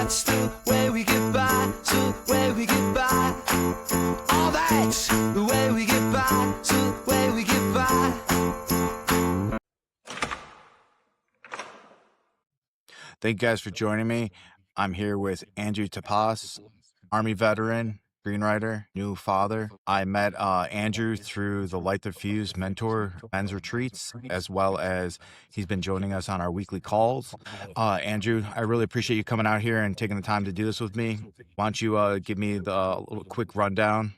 That's the way we get by, so the way we get by. Oh, that's the way we get by, so the way we get by. Thank you guys for joining me. I'm here with Andrew TePas, Army veteran, screenwriter, new father. I met Andrew through the Light the Fuse mentor men's retreats, as well as he's been joining us on our weekly calls. Andrew, I really appreciate you coming out here and taking the time to do this with me. Why don't you give me the little quick rundown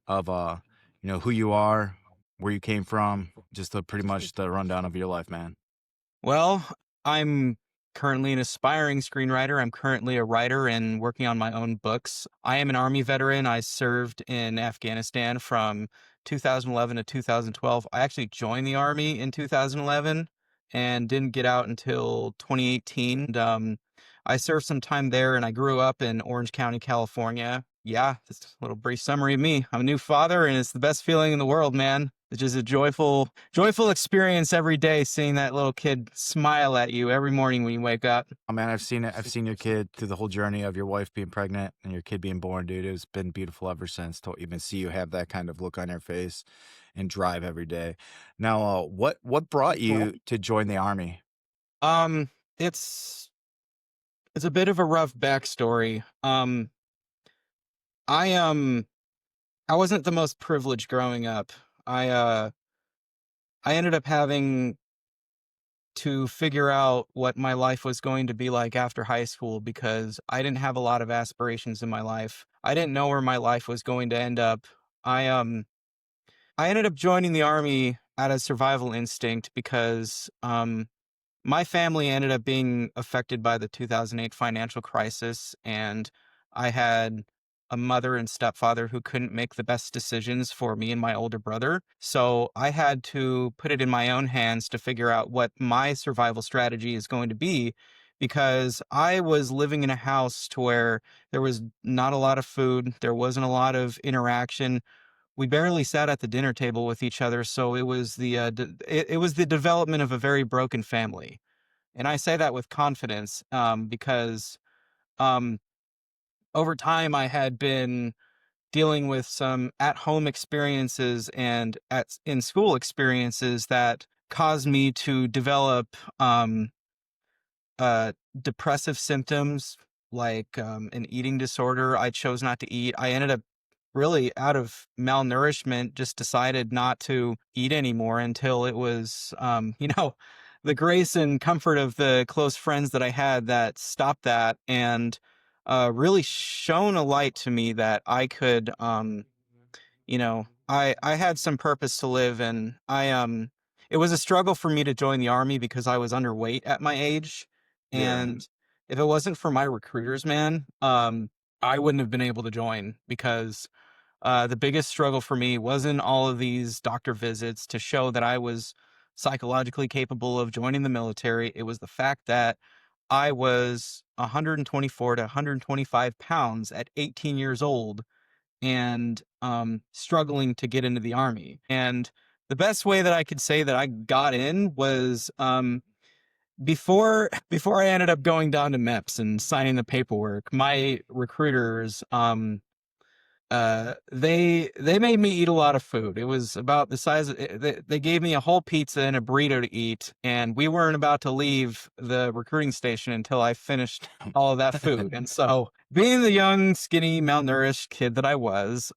of who you are, where you came from, just pretty much the rundown of your life, man. Well, I'm currently an aspiring screenwriter. I'm currently a writer and working on my own books. I am an Army veteran. I served in Afghanistan from 2011 to 2012. I actually joined the Army in 2011 and didn't get out until 2018. And, I served some time there, and I grew up in Orange County, California. Yeah, just a little brief summary of me. I'm a new father, and it's the best feeling in the world, man. It's just a joyful experience every day, seeing that little kid smile at you every morning when you wake up. Oh man, I've seen it. I've seen your kid through the whole journey of your wife being pregnant and your kid being born, dude. It's been beautiful ever since to even see you have that kind of look on your face and drive every day. Now, what brought you to join the Army? It's a bit of a rough backstory. I wasn't the most privileged growing up. I ended up having to figure out what my life was going to be like after high school because I didn't have a lot of aspirations in my life. I didn't know where my life was going to end up. I ended up joining the Army out of survival instinct because my family ended up being affected by the 2008 financial crisis, and I had a mother and stepfather who couldn't make the best decisions for me and my older brother. So I had to put it in my own hands to figure out what my survival strategy is going to be, because I was living in a house to where there was not a lot of food, there wasn't a lot of interaction. We barely sat at the dinner table with each other, so it was it was the development of a very broken family. And I say that with confidence, because um, over time I had been dealing with some at-home experiences and in school experiences that caused me to develop depressive symptoms like an eating disorder. I chose not to eat. I ended up really out of malnourishment, just decided not to eat anymore until it was, the grace and comfort of the close friends that I had that stopped that and really shone a light to me that I could, I had some purpose to live, and it was a struggle for me to join the Army because I was underweight at my age. Yeah. And if it wasn't for my recruiters, man, I wouldn't have been able to join because the biggest struggle for me wasn't all of these doctor visits to show that I was psychologically capable of joining the military. It was the fact that I was 124 to 125 pounds at 18 years old and struggling to get into the Army. And the best way that I could say that I got in was before I ended up going down to MEPS and signing the paperwork. My recruiters they made me eat a lot of food. It was about the size of, they gave me a whole pizza and a burrito to eat, and we weren't about to leave the recruiting station until I finished all of that food. And so, being the young, skinny, malnourished kid that I was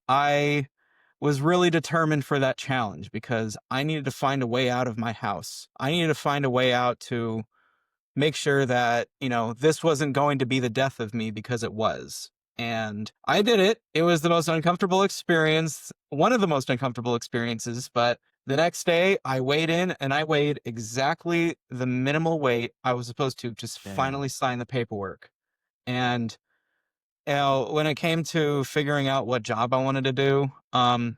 really determined for that challenge because I needed to find a way out of my house. I needed to find a way out to make sure that, this wasn't going to be the death of me, because it was. And I did it. It was the most uncomfortable experience, one of the most uncomfortable experiences. But the next day I weighed in and I weighed exactly the minimal weight I was supposed to, just Damn. finally sign the paperwork. And when it came to figuring out what job I wanted to do, I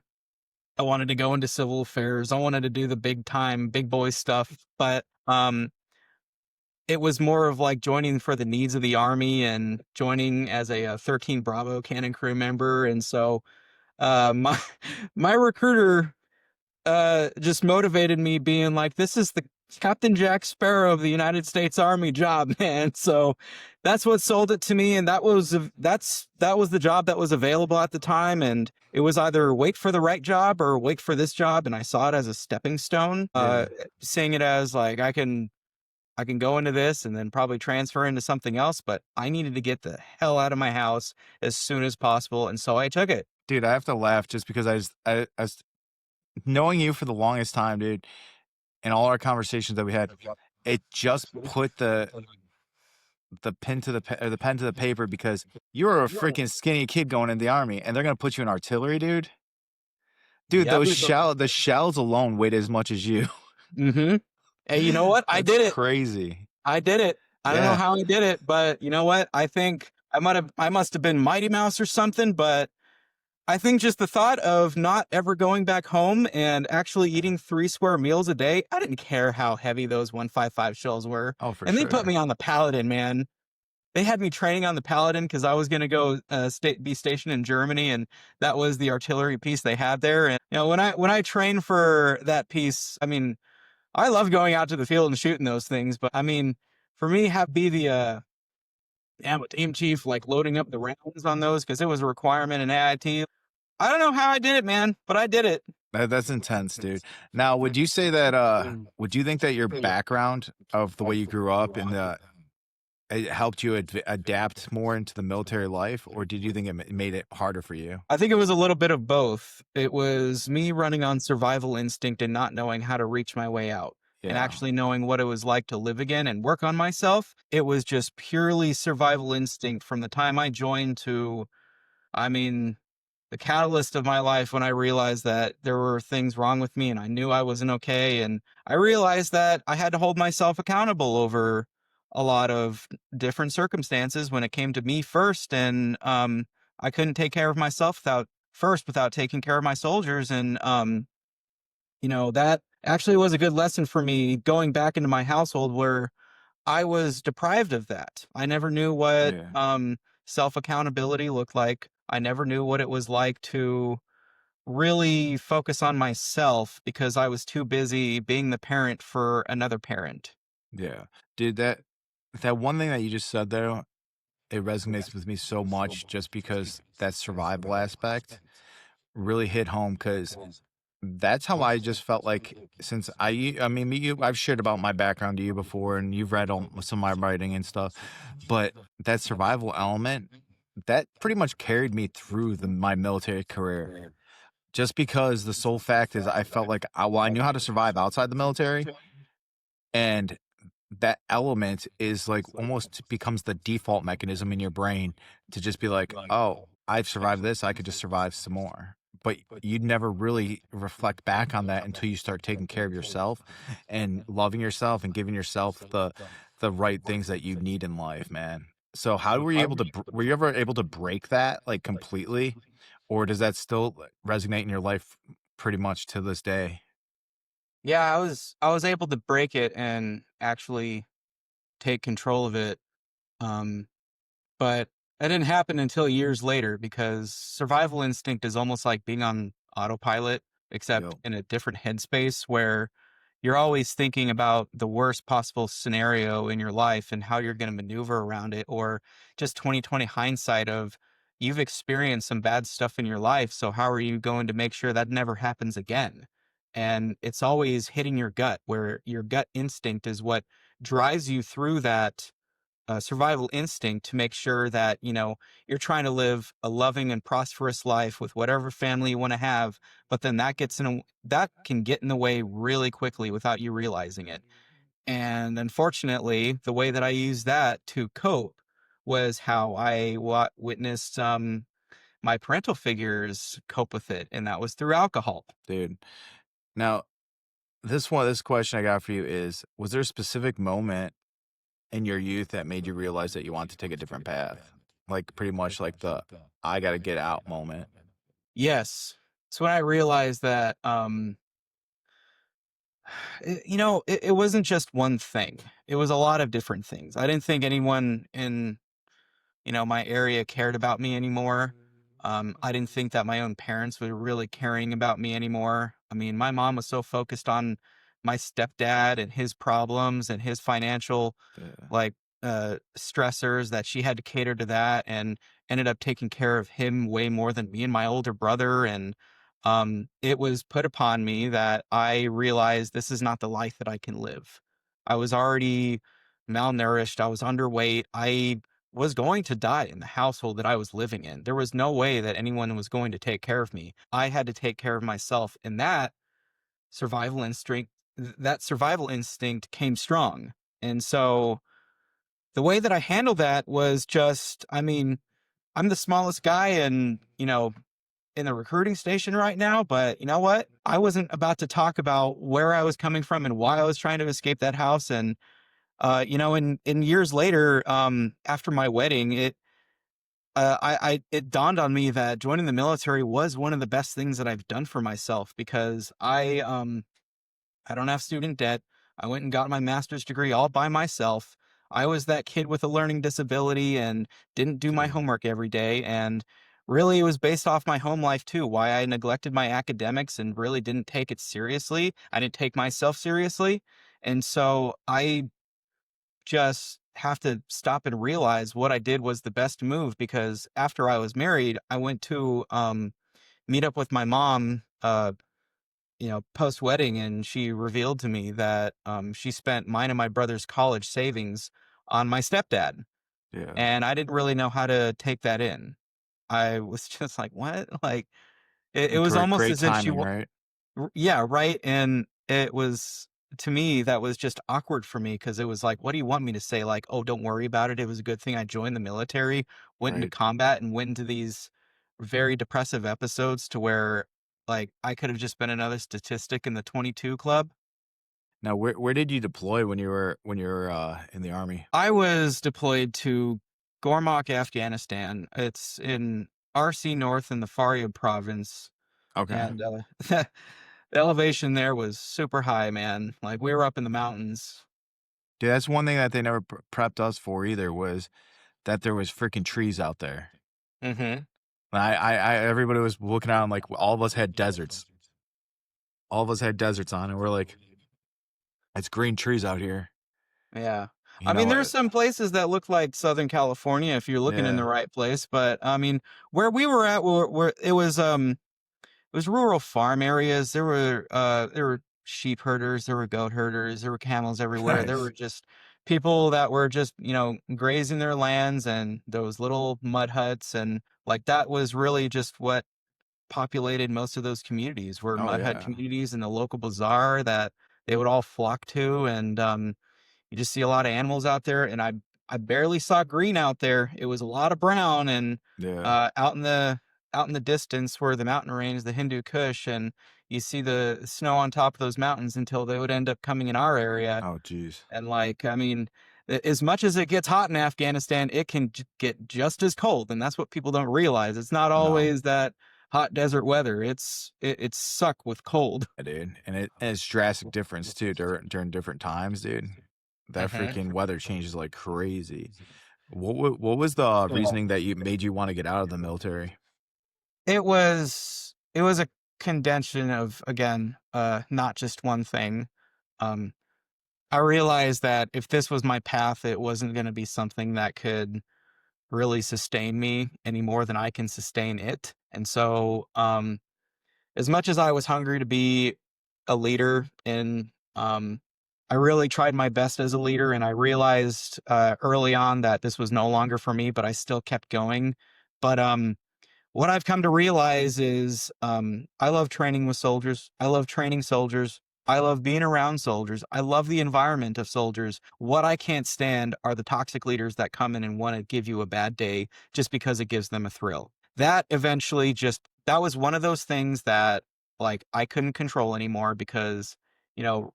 wanted to go into civil affairs. I wanted to do the big time, big boy stuff. But it was more of like joining for the needs of the Army and joining as a 13 Bravo cannon crew member. And so my my recruiter just motivated me, being like, this is Captain Jack Sparrow of the United States Army job, man. So that's what sold it to me, and that was the job that was available at the time, and it was either wait for the right job or wait for this job, and I saw it as a stepping stone. Seeing it as like I can go into this and then probably transfer into something else, but I needed to get the hell out of my house as soon as possible, and so I took it. Dude, I have to laugh just because I was knowing you for the longest time, dude, and all our conversations that we had, it just put the pen to the paper because you were a freaking skinny kid going in the army, and they're gonna put you in artillery, dude. Dude, Yep. the shells alone weighed as much as you. Mm-hmm. Hey, you know what? I did it. Crazy. I did it. I don't know Yeah. how I did it, but you know what? I think I must have been Mighty Mouse or something, but I think just the thought of not ever going back home and actually eating 3 square meals a day, I didn't care how heavy those 155 shells were. Oh, for And they put sure. me on the Paladin, man. They had me training on the Paladin because I was going to go be stationed in Germany, and that was the artillery piece they had there. And you know, when I trained for that piece, I mean, I love going out to the field and shooting those things, but I mean, for me, have be the ammo team chief, like loading up the rounds on those because it was a requirement in AIT. I don't know how I did it, man, but I did it. That's intense, dude. Now, would you say that would you think that your background of the way you grew up and it helped you adapt more into the military life, or did you think it made it harder for you? I think it was a little bit of both. It was me running on survival instinct and not knowing how to reach my way out. And Yeah. actually knowing what it was like to live again and work on myself. It was just purely survival instinct from the time I joined to, I mean, the catalyst of my life when I realized that there were things wrong with me and I knew I wasn't okay. And I realized that I had to hold myself accountable over a lot of different circumstances when it came to me first. And I couldn't take care of myself without taking care of my soldiers. And you know, that actually was a good lesson for me going back into my household where I was deprived of that. I never knew what Yeah. self accountability looked like. I never knew what it was like to really focus on myself because I was too busy being the parent for another parent. Yeah. Dude, that one thing that you just said there, it resonates with me so much just because that survival aspect really hit home because that's how I just felt like since I mean, I've shared about my background to you before and you've read some of my writing and stuff, but that survival element, that pretty much carried me through my military career. Just because the sole fact is I felt like I knew how to survive outside the military, and that element is like almost becomes the default mechanism in your brain to just be like, oh, I've survived this, I could just survive some more. But you'd never really reflect back on that until you start taking care of yourself and loving yourself and giving yourself the right things that you need in life, man. So how were you able to were you ever able to break that like completely, or does that still resonate in your life pretty much to this day? Yeah, I was able to break it and actually take control of it. Um, but that didn't happen until years later because survival instinct is almost like being on autopilot, except Yo, in a different headspace where you're always thinking about the worst possible scenario in your life and how you're going to maneuver around it, or just 2020 hindsight of you've experienced some bad stuff in your life. So how are you going to make sure that never happens again? And it's always hitting your gut, where your gut instinct is what drives you through that survival instinct to make sure that you're trying to live a loving and prosperous life with whatever family you want to have, but then that can get in the way really quickly without you realizing it. And unfortunately, the way that I used that to cope was how I witnessed my parental figures cope with it, and that was through alcohol. dude. Now, this question I got for you is, was there a specific moment in your youth that made you realize that you want to take a different path? Like pretty much like the I gotta get out moment. Yes. So when I realized that it wasn't just one thing. It was a lot of different things. I didn't think anyone in, my area cared about me anymore. I didn't think that my own parents were really caring about me anymore. I mean, my mom was so focused on my stepdad and his problems and his financial Yeah. like stressors that she had to cater to that, and ended up taking care of him way more than me and my older brother. And it was put upon me that I realized this is not the life that I can live. I was already malnourished, I was underweight, I was going to die in the household that I was living in. There was no way that anyone was going to take care of me. I had to take care of myself, and survival instinct that survival instinct came strong. And so the way that I handled that was just, I mean, I'm the smallest guy in the recruiting station right now, but you know what? I wasn't about to talk about where I was coming from and why I was trying to escape that house. And in years later, after my wedding, it dawned on me that joining the military was one of the best things that I've done for myself, because I don't have student debt. I went and got my master's degree all by myself. I was that kid with a learning disability and didn't do my Dude. homework every day. And really, it was based off my home life too, why I neglected my academics and really didn't take it seriously. I didn't take myself seriously. And so I just have to stop and realize what I did was the best move, because after I was married, I went to meet up with my mom post wedding, and she revealed to me that she spent mine and my brother's college savings on my stepdad. Yeah. And I didn't really know how to take that in. I was just like, what? Like, it was Great, almost great as if timing, right? yeah, right. And it was, to me, that was just awkward for me, because it was like, what do you want me to say? Like, oh, don't worry about it. It was a good thing I joined the military, went into Right. combat, and went into these very depressive episodes to where, like, I could have just been another statistic in the 22 club. Now, where did you deploy when you were in the army? I was deployed to Gormak, Afghanistan. It's in RC North in the Faryab province. Okay. And the elevation there was super high, man. Like, we were up in the mountains. Dude, that's one thing that they never prepped us for either, was that there was freaking trees out there. Hmm. Everybody was looking out, and like all of us had deserts. All of us had deserts on, and we're like, it's green trees out here. Yeah. You I mean, know, there's some places that look like Southern California if you're looking in the yeah. right place, but I mean, where we were at, where it was rural farm areas. There were sheep herders, there were goat herders, there were camels everywhere. There were Nice. just people that were just, grazing their lands, and those little mud huts, and like that was really just what populated most of those communities, were Oh mud hut yeah. communities in the local bazaar that they would all flock to. And you just see a lot of animals out there, and I barely saw green out there. It was a lot of brown, and Yeah. out in the distance were the mountain range, the Hindu Kush, and you see the snow on top of those mountains until they would end up coming in our area. Oh geez. And like, I mean, as much as it gets hot in Afghanistan, it can get just as cold, and that's what people don't realize. It's not No, always that hot desert weather. It's suck with cold. dude, and it's drastic difference too during different times, dude. That Mhm. freaking weather changes like crazy. What was the reasoning that you made you want to get out of the military? It was a condension of, again, not just one thing. Um, I realized that if this was my path, it wasn't going to be something that could really sustain me any more than I can sustain it. And so, as much as I was hungry to be a leader, and I really tried my best as a leader, and I realized early on that this was no longer for me, but I still kept going. But what I've come to realize is, I love training with soldiers. I love training soldiers. I love being around soldiers. I love the environment of soldiers. What I can't stand are the toxic leaders that come in and want to give you a bad day just because it gives them a thrill. That eventually just, that was one of those things that, like, I couldn't control anymore, because,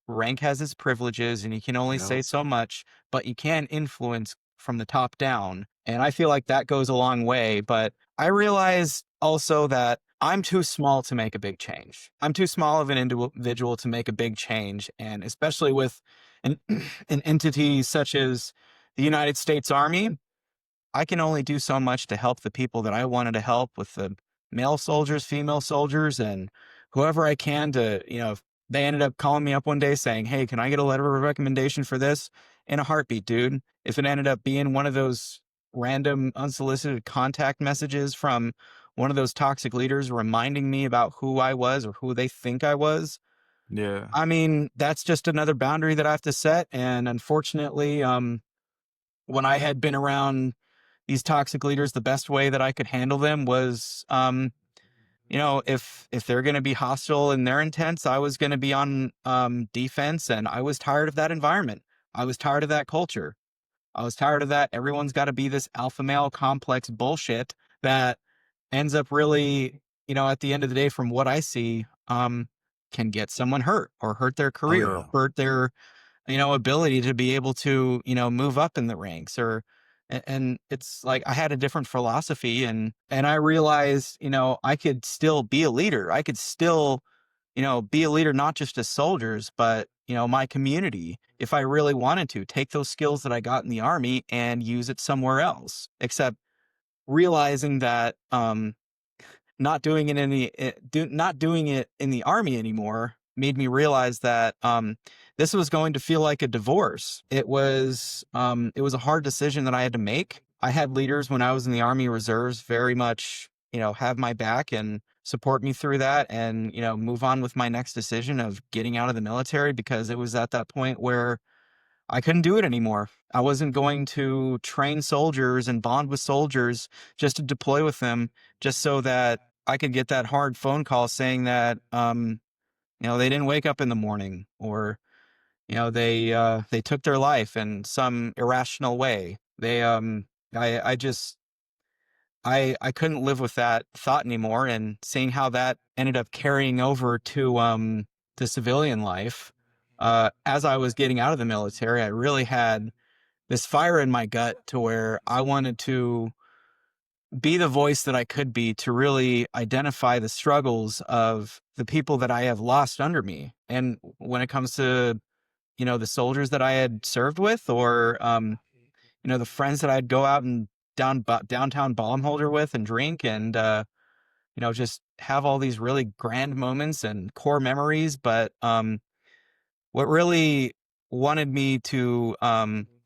rank has its privileges and you can only Yep. say so much, but you can influence from the top down. And I feel like that goes a long way. But I realize also that I'm too small to make a big change. I'm too small of an individual to make a big change. And especially with an, an entity such as the United States Army, I can only do so much to help the people that I wanted to help, with the male soldiers, female soldiers, and whoever I can to, They ended up calling me up one day saying, "Hey, can I get a letter of recommendation for this?" In a heartbeat, dude. If it ended up being one of those random unsolicited contact messages from one of those toxic leaders reminding me about who I was or who they think I was, Yeah. I mean, that's just another boundary that I have to set. And unfortunately, when I had been around these toxic leaders, the best way that I could handle them was, if they're going to be hostile in their intents, I was going to be on defense, and I was tired of that environment. I was tired of that culture. I was tired of that. Everyone's got to be this alpha male complex bullshit that ends up really, at the end of the day, from what I see, can get someone hurt or hurt their Oh career or yeah. hurt their ability to be able to, move up in the ranks or and it's like I had a different philosophy and I realized, I could still be a leader. I could still, be a leader not just to soldiers, but, my community if I really wanted to take those skills that I got in the army and use it somewhere else. Except realizing that not doing it in not doing it in the army anymore made me realize that this was going to feel like a divorce. It was a hard decision that I had to make. I had leaders when I was in the Army Reserves very much, have my back and support me through that and, move on with my next decision of getting out of the military because it was at that point where I couldn't do it anymore. I wasn't going to train soldiers and bond with soldiers just to deploy with them, just so that I could get that hard phone call saying that, they didn't wake up in the morning or, they took their life in some irrational way. I just, I couldn't live with that thought anymore. And seeing how that ended up carrying over to civilian life, as I was getting out of the military, I really had this fire in my gut to where I wanted to be the voice that I could be to really identify the struggles of the people that I have lost under me. And when it comes to, the soldiers that I had served with or, the friends that I'd go out and downtown Baumholder with and drink and, just have all these really grand moments and core memories. But, what really wanted me to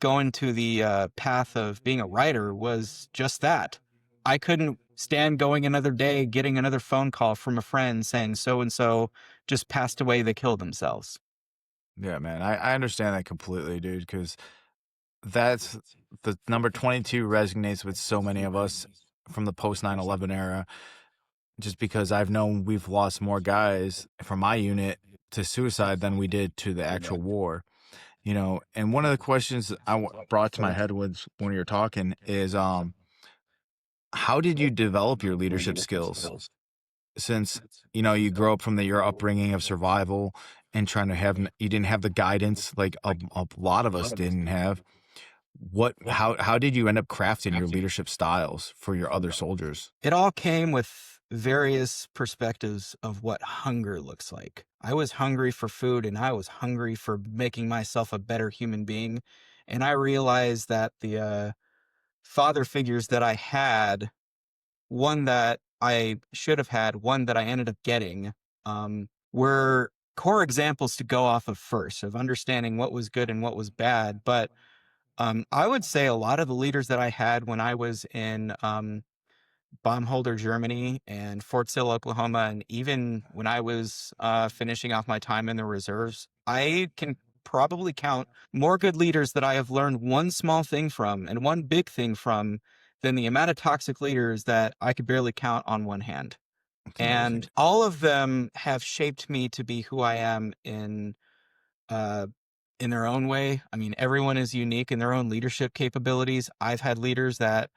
go into the path of being a writer was just that. I couldn't stand going another day, getting another phone call from a friend saying so and so just passed away, they killed themselves. Yeah, man. I understand that completely, dude, because that's the number 22 resonates with so many of us from the post 9/11 era, just because I've known we've lost more guys from my unit to suicide than we did to the actual war. And one of the questions brought to my head was when you were talking is, how did you develop your leadership skills? Since, you grow up from your upbringing of survival and trying to you didn't have the guidance like a lot of us didn't have. How did you end up crafting your leadership styles for your other soldiers? It all came with various perspectives of what hunger looks like. I was hungry for food and I was hungry for making myself a better human being. And I realized that the father figures that I had, one that I should have had, one that I ended up getting, were core examples to go off of first, of understanding what was good and what was bad. But I would say a lot of the leaders that I had when I was in Baumholder, Germany, and Fort Sill, Oklahoma, and even when I was finishing off my time in the reserves, I can probably count more good leaders that I have learned one small thing from and one big thing from than the amount of toxic leaders that I could barely count on one hand. It's amazing. And all of them have shaped me to be who I am uh, in their own way. I mean, everyone is unique in their own leadership capabilities. I've had leaders that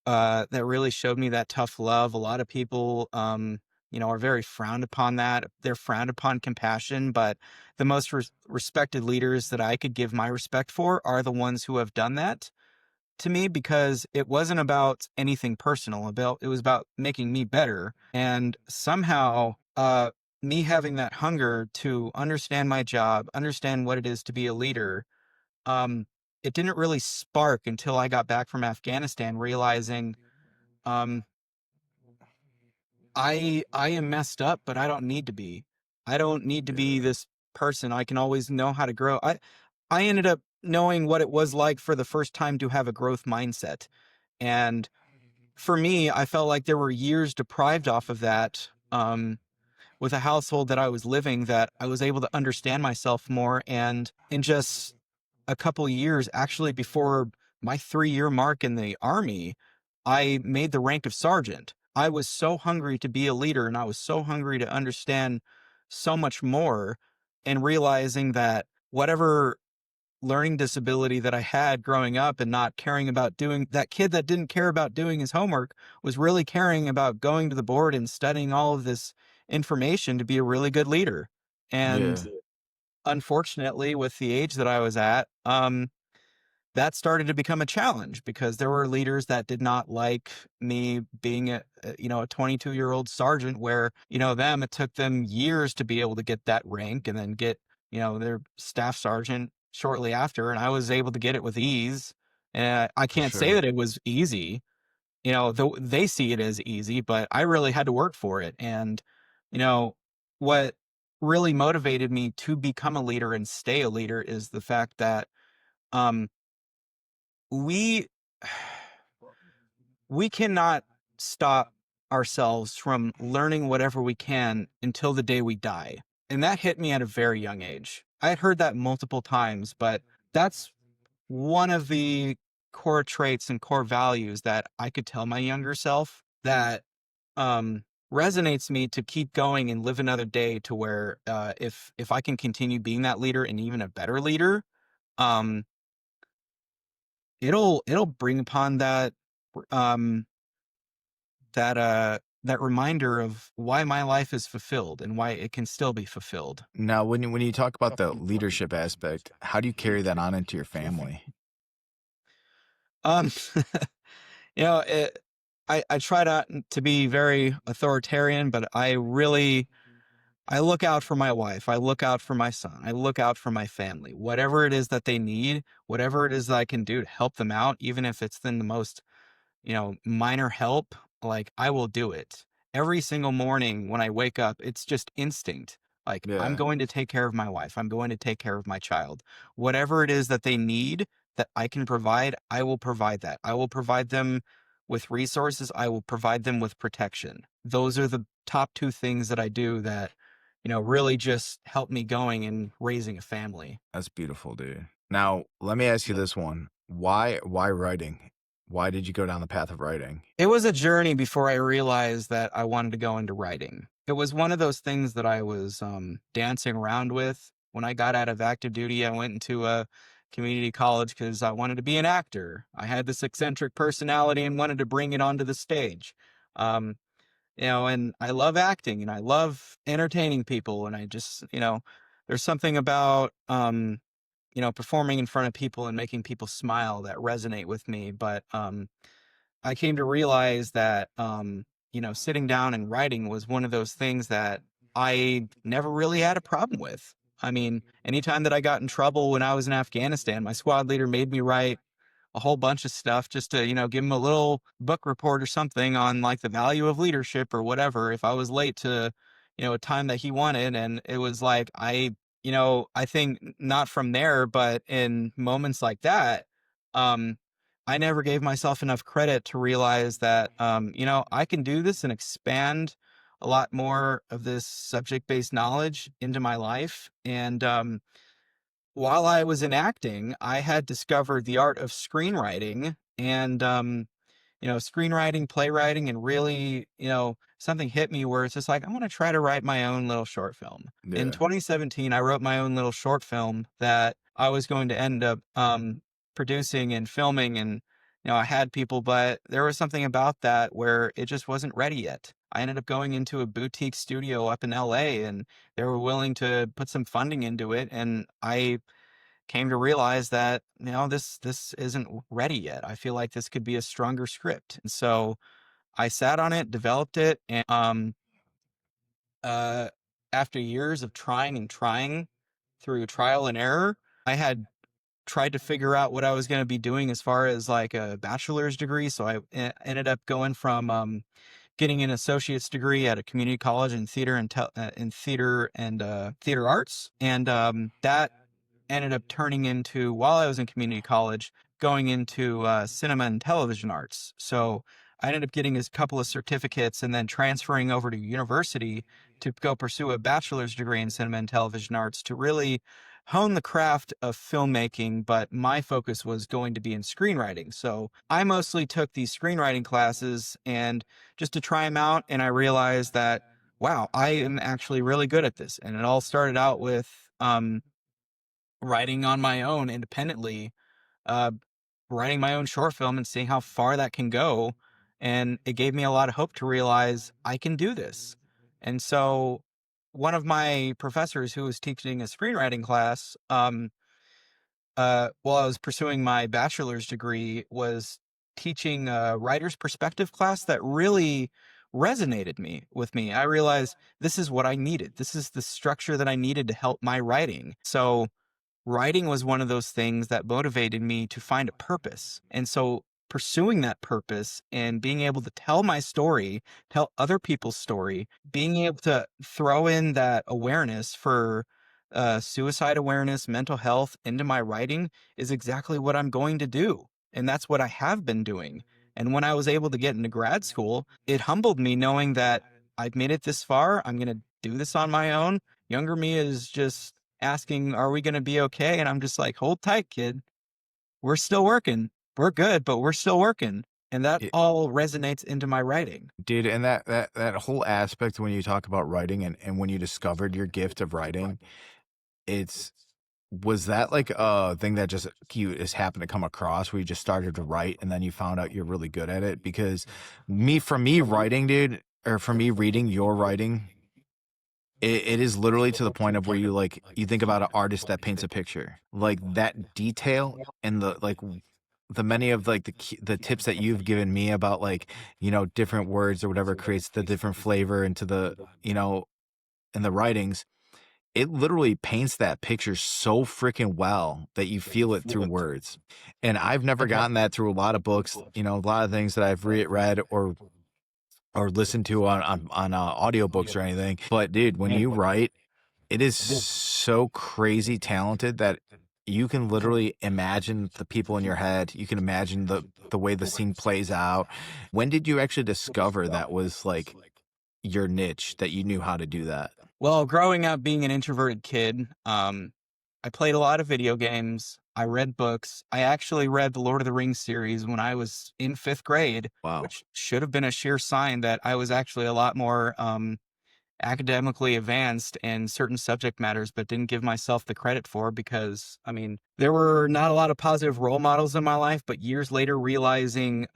really showed me that tough love. A lot of people, are very frowned upon that. They're frowned upon compassion, but the most respected leaders that I could give my respect for are the ones who have done that to me because it wasn't about anything personal. It was about making me better. And somehow, me having that hunger to understand my job, understand what it is to be a leader, um, it didn't really spark until I got back from Afghanistan, realizing um, I am messed up, but I don't need to be. I don't need to be Yeah. this person. I can always know how to grow. I ended up knowing what it was like for the first time to have a growth mindset. And for me, I felt like there were years deprived off of that. With a household that I was living, that I was able to understand myself more. And in just a couple of years, actually before my 3-year mark in the army, I made the rank of sergeant. I was so hungry to be a leader, and I was so hungry to understand so much more, and realizing that whatever learning disability that I had growing up and not caring about doing, that kid that didn't care about doing his homework was really caring about going to the board and studying all of this information to be a really good leader. And Yeah. unfortunately, with the age that I was at, that started to become a challenge because there were leaders that did not like me being a 22-year-old sergeant, where, them, it took them years to be able to get that rank and then get, their staff sergeant shortly after. And I was able to get it with ease. And I For can't say sure. that it was easy, though they see it as easy, but I really had to work for it. And, you know, what really motivated me to become a leader and stay a leader is the fact that, um, we we cannot stop ourselves from learning whatever we can until the day we die. And that hit me at a very young age. I had heard that multiple times, but that's one of the core traits and core values that I could tell my younger self that um resonates me to keep going and live another day, to where if I can continue being that leader and even a better leader, um it'll bring upon um that reminder of why my life is fulfilled and why it can still be fulfilled. Now, when you talk about the leadership aspect, how do you carry that on into your family? Um, I try not to be very authoritarian, but I look out for my wife. I look out for my son. I look out for my family. Whatever it is that they need, whatever it is that I can do to help them out, even if it's in the most, minor help, like, I will do it. Every single morning when I wake up, it's just instinct. Like, I'm Yeah, going to take care of my wife. I'm going to take care of my child. Whatever it is that they need that I can provide, I will provide that. I will provide them with resources. I will provide them with protection. Those are the top two things that I do that, really just help me going and raising a family. that's beautiful, dude. Now, let me ask you this one. Why writing? Why did you go down the path of writing? It was a journey before I realized that I wanted to go into writing. It was one of those things that I was dancing around with. When I got out of active duty, I went into a community college because I wanted to be an actor. I had this eccentric personality and wanted to bring it onto the stage. Um, and I love acting and I love entertaining people. And I just, there's something about, performing in front of people and making people smile that resonate with me. But I came to realize that, sitting down and writing was one of those things that I never really had a problem with. I mean, anytime that I got in trouble when I was in Afghanistan, my squad leader made me write a whole bunch of stuff just to, give him a little book report or something on, like, the value of leadership or whatever. If I was late to, a time that he wanted, and it was like, I think not from there, but in moments like that, um, I never gave myself enough credit to realize that, I can do this and expand a lot more of this subject based knowledge into my life. And, while I was in acting, I had discovered the art of screenwriting and, screenwriting, playwriting, and really, something hit me where it's just like, I want to try to write my own little short film. In Yeah, 2017, I wrote my own little short film that I was going to end up producing and filming. And, I had people, but there was something about that where it just wasn't ready yet. I ended up going into a boutique studio up in LA, and they were willing to put some funding into it. And I came to realize that, this isn't ready yet. I feel like this could be a stronger script. And so I sat on it, developed it, and uh after years of trying and trying through trial and error, I had tried to figure out what I was going to be doing as far as like a bachelor's degree. So I ended up going from getting an associate's degree at a community college in theater and theater arts, and that ended up turning into, while I was in community college, going into cinema and television arts. So I ended up getting a couple of certificates and then transferring over to university to go pursue a bachelor's degree in cinema and television arts to really hone the craft of filmmaking, but my focus was going to be in screenwriting. So I mostly took these screenwriting classes and just to try them out, and I realized that, wow, I am actually really good at this. And it all started out with writing on my own independently, uh, writing my own short film and seeing how far that can go. And it gave me a lot of hope to realize I can do this. And so one of my professors who was teaching a screenwriting class, while I was pursuing my bachelor's degree, was teaching a writer's perspective class that really resonated with me. I realized this is what I needed. This is the structure that I needed to help my writing. So writing was one of those things that motivated me to find a purpose. And so pursuing that purpose and being able to tell my story, tell other people's story, being able to throw in that awareness for suicide awareness, mental health into my writing is exactly what I'm going to do. And that's what I have been doing. And when I was able to get into grad school, it humbled me knowing that I've made it this far. I'm going to do this on my own. Younger me is just asking, are we going to be okay? And I'm just like, hold tight, kid. We're still working. We're good, but we're still working. And that It, all resonates into my writing. dude, and that whole aspect when you talk about writing and when you discovered your gift of writing, it's was that like a thing that you just happened to come across where you just started to write and then you found out you're really good at it? Because for me writing, dude, or for me reading your writing, it is literally to the point of where you think about an artist that paints a picture, like that detail and the many of like the tips that you've given me about like different words or whatever creates the different flavor into the in the writings. It literally paints that picture so freaking well that you feel it through words. And I've never gotten that through a lot of books, a lot of things that I've read or listened to on audiobooks or anything. But dude, when you write, it is so crazy talented that you can literally imagine the people in your head. You can imagine the way the scene plays out. When did you actually discover that was like your niche, that you knew how to do that? Well, growing up being an introverted kid, I played a lot of video games. I read books. I actually read the Lord of the Rings series when I was in 5th grade, Wow. which should have been a sheer sign that I was actually a lot more academically advanced in certain subject matters, but didn't give myself the credit for because, I mean, there were not a lot of positive role models in my life, but years later realizing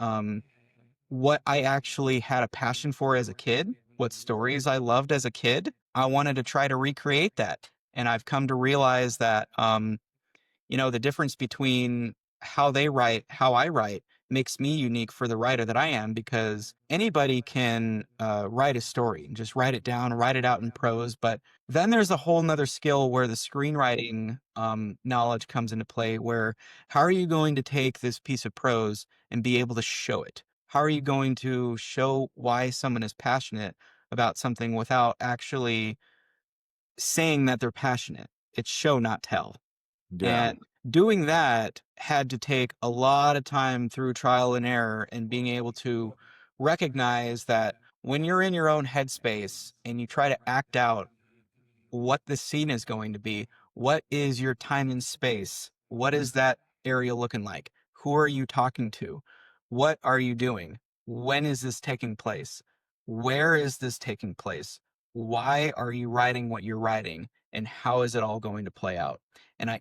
what I actually had a passion for as a kid, what stories I loved as a kid, I wanted to try to recreate that. And I've come to realize that the difference between how they write, how I write, makes me unique for the writer that I am, because anybody can write a story and just write it down, write it out in prose. But then there's a whole nother skill where the screenwriting knowledge comes into play, where how are you going to take this piece of prose and be able to show it? How are you going to show why someone is passionate about something without actually saying that they're passionate? It's show, not tell. Yeah. And doing that had to take a lot of time through trial and error and being able to recognize that when you're in your own headspace and you try to act out what the scene is going to be, what is your time and space? What is that area looking like? Who are you talking to? What are you doing? When is this taking place? Where is this taking place? Why are you writing what you're writing? And how is it all going to play out? And I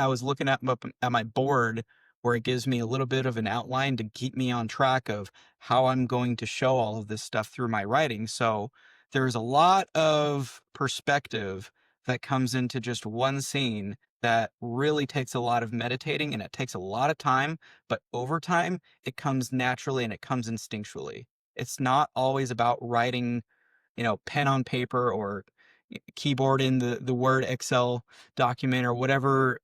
was looking at my board where it gives me a little bit of an outline to keep me on track of how I'm going to show all of this stuff through my writing. So there's a lot of perspective that comes into just one scene that really takes a lot of meditating, and it takes a lot of time, but over time it comes naturally and it comes instinctually. It's not always about writing, pen on paper or keyboard in the Word Excel document or whatever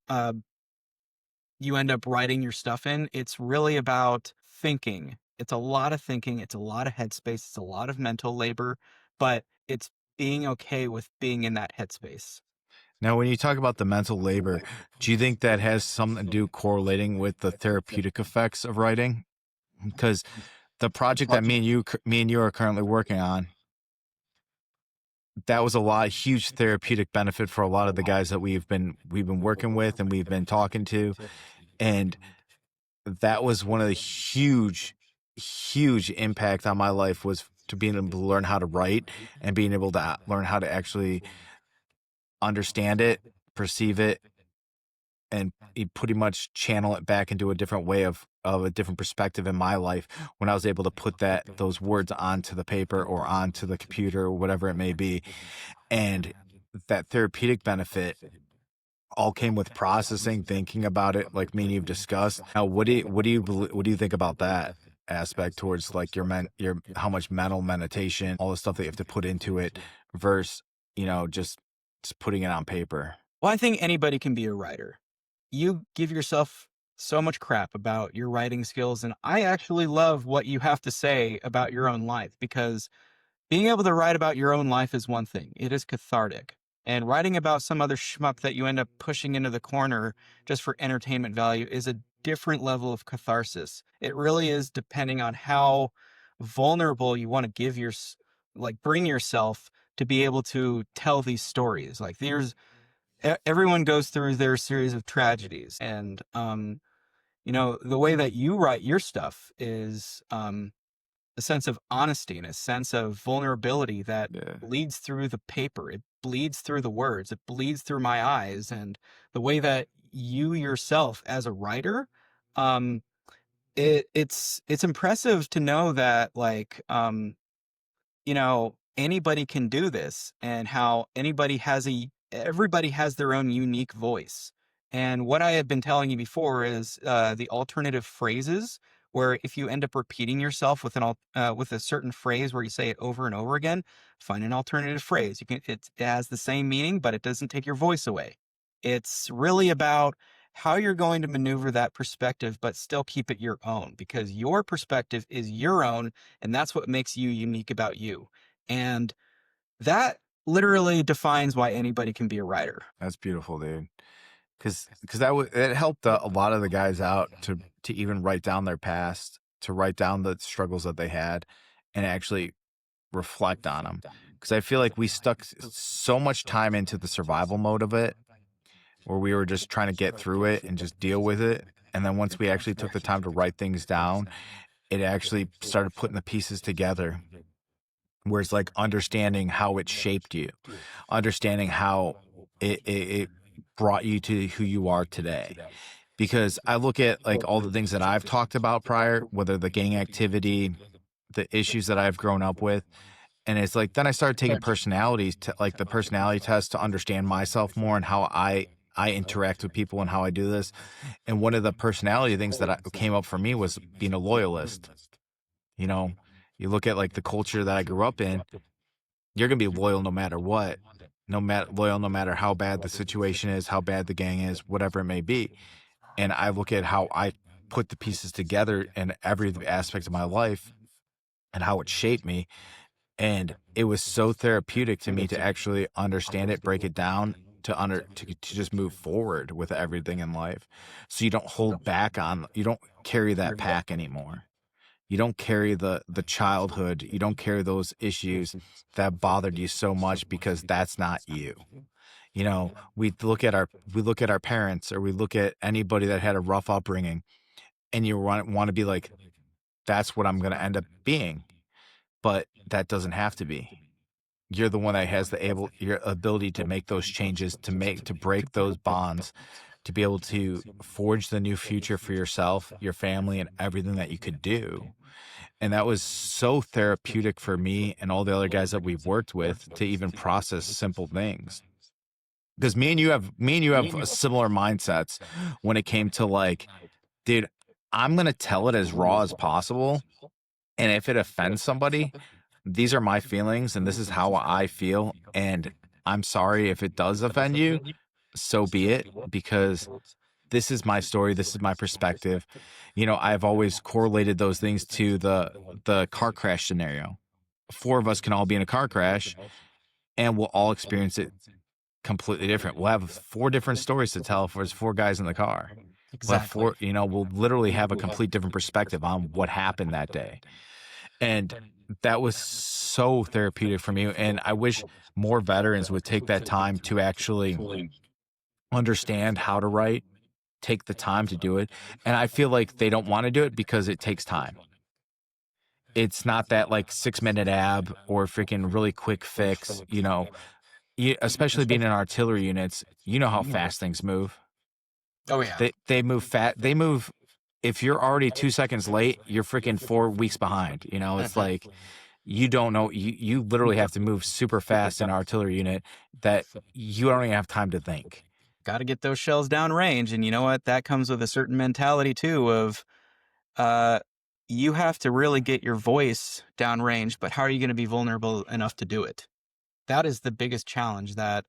you end up writing your stuff in. It's really about thinking. It's a lot of thinking, it's a lot of headspace, it's a lot of mental labor, but it's being okay with being in that headspace. Now, when you talk about the mental labor, do you think that has something to do correlating with the therapeutic effects of writing? Because the project that me and you are currently working on, that was a lot huge therapeutic benefit for a lot of the guys that we've been working with and we've been talking to, and that was one of the huge impact on my life was to being able to learn how to write and being able to learn how to actually understand it, perceive it, and pretty much channel it back into a different way of a different perspective in my life when I was able to put those words onto the paper or onto the computer or whatever it may be. And that therapeutic benefit all came with processing, thinking about it, like me and you've discussed. Now, what do you think about that aspect towards like your how much mental meditation, all the stuff that you have to put into it, versus just putting it on paper? Well, I think anybody can be a writer. You give yourself so much crap about your writing skills, and I actually love what you have to say about your own life because being able to write about your own life is one thing. It is cathartic. And writing about some other schmuck that you end up pushing into the corner just for entertainment value is a different level of catharsis. It really is depending on how vulnerable you want to bring yourself to be able to tell these stories. Like everyone goes through their series of tragedies. And, the way that you write your stuff is, a sense of honesty and a sense of vulnerability that Yeah. bleeds through the paper. It bleeds through the words. It bleeds through my eyes. And the way that you yourself as a writer, um, it's impressive to know that anybody can do this and how everybody has their own unique voice. And what I have been telling you before is the alternative phrases, where if you end up repeating yourself with a certain phrase where you say it over and over again, find an alternative phrase. It has the same meaning, but it doesn't take your voice away. It's really about how you're going to maneuver that perspective, but still keep it your own, because your perspective is your own, and that's what makes you unique about you. And that literally defines why anybody can be a writer. That's beautiful, dude. Because it helped a lot of the guys out to even write down their past, to write down the struggles that they had, and actually reflect on them. Because I feel like we stuck so much time into the survival mode of it, where we were just trying to get through it and just deal with it. And then once we actually took the time to write things down, it actually started putting the pieces together. Where it's like understanding how it shaped you, understanding how it brought you to who you are today. Because I look at like all the things that I've talked about prior, whether the gang activity, the issues that I've grown up with, and it's like then I started taking personalities to like the personality test to understand myself more and how I interact with people and how I do this. And one of the personality things that came up for me was being a loyalist. You know, you look at like the culture that I grew up in, you're going to be loyal no matter what. No matter how bad the situation is, how bad the gang is, whatever it may be. And I look at how I put the pieces together in every aspect of my life and how it shaped me. And it was so therapeutic to me to actually understand it, break it down, to just move forward with everything in life. So you don't you don't carry that pack anymore. You don't carry the childhood, you don't carry those issues that bothered you so much because that's not you. We look at our parents, or we look at anybody that had a rough upbringing, and you want to be like, that's what I'm going to end up being. But that doesn't have to be. You're the one that has your ability to make those changes, to break those bonds, to be able to forge the new future for yourself, your family, and everything that you could do. And that was so therapeutic for me and all the other guys that we've worked with to even process simple things. Because me and you have similar mindsets when it came to like, dude, I'm gonna tell it as raw as possible. And if it offends somebody, these are my feelings and this is how I feel. And I'm sorry if it does offend you, so be it, because this is my story, this is my perspective. You know, I've always correlated those things to the car crash scenario. 4 of us can all be in a car crash, and we'll all experience it completely different. We'll have 4 different stories to tell if there's 4 guys in the car. We'll have Exactly. 4, you know, we'll literally have a complete different perspective on what happened that day. And that was so therapeutic for me. And I wish more veterans would take that time to actually understand how to write, take the time to do it. And I feel like they don't want to do it because it takes time. It's not that like 6-minute ab or freaking really quick fix, you know, especially being in artillery units, you know how fast things move. Oh yeah. They move fat. They move. If you're already 2 seconds late, you're freaking 4 weeks behind. You know, it's like you don't know. You literally have to move super fast in an artillery unit that you don't even have time to think. Got to get those shells down range, and you know what? That comes with a certain mentality too of uh you have to really get your voice down range, but how are you going to be vulnerable enough to do it? That is the biggest challenge that,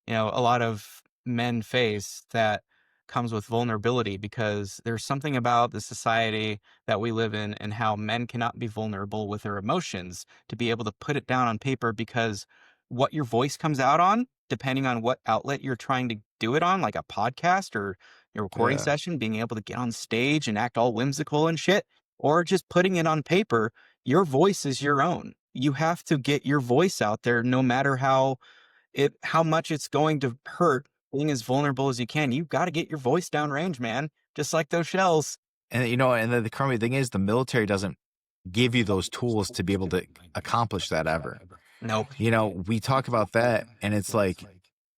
you know, a lot of men face, that comes with vulnerability, because there's something about the society that we live in and how men cannot be vulnerable with their emotions to be able to put it down on paper, because what your voice comes out on, depending on what outlet you're trying to do it on, like a podcast or your recording Yeah. session, being able to get on stage and act all whimsical and shit, or just putting it on paper, your voice is your own. You have to get your voice out there no matter how much it's going to hurt. Being as vulnerable as you can, you've got to get your voice down range, man. Just like those shells. And you know, and the crummy thing is, the military doesn't give you those tools to be able to accomplish that ever. Nope. You know, we talk about that, and it's like,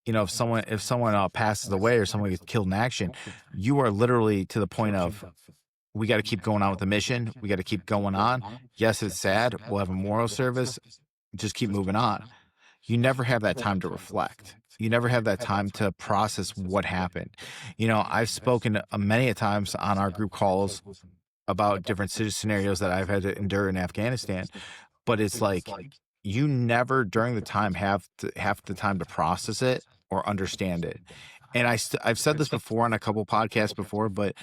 you know, if someone passes away or someone gets killed in action, you are literally to the point of, we got to keep going on with the mission. We got to keep going on. Yes, it's sad. We'll have a memorial service. Just keep moving on. You never have that time to reflect. You never have that time to process what happened. You know, I've spoken many a times on our group calls about different scenarios that I've had to endure in Afghanistan, but it's like you never during the time have the time to process it or understand it. And I've said this before on a couple podcasts before, but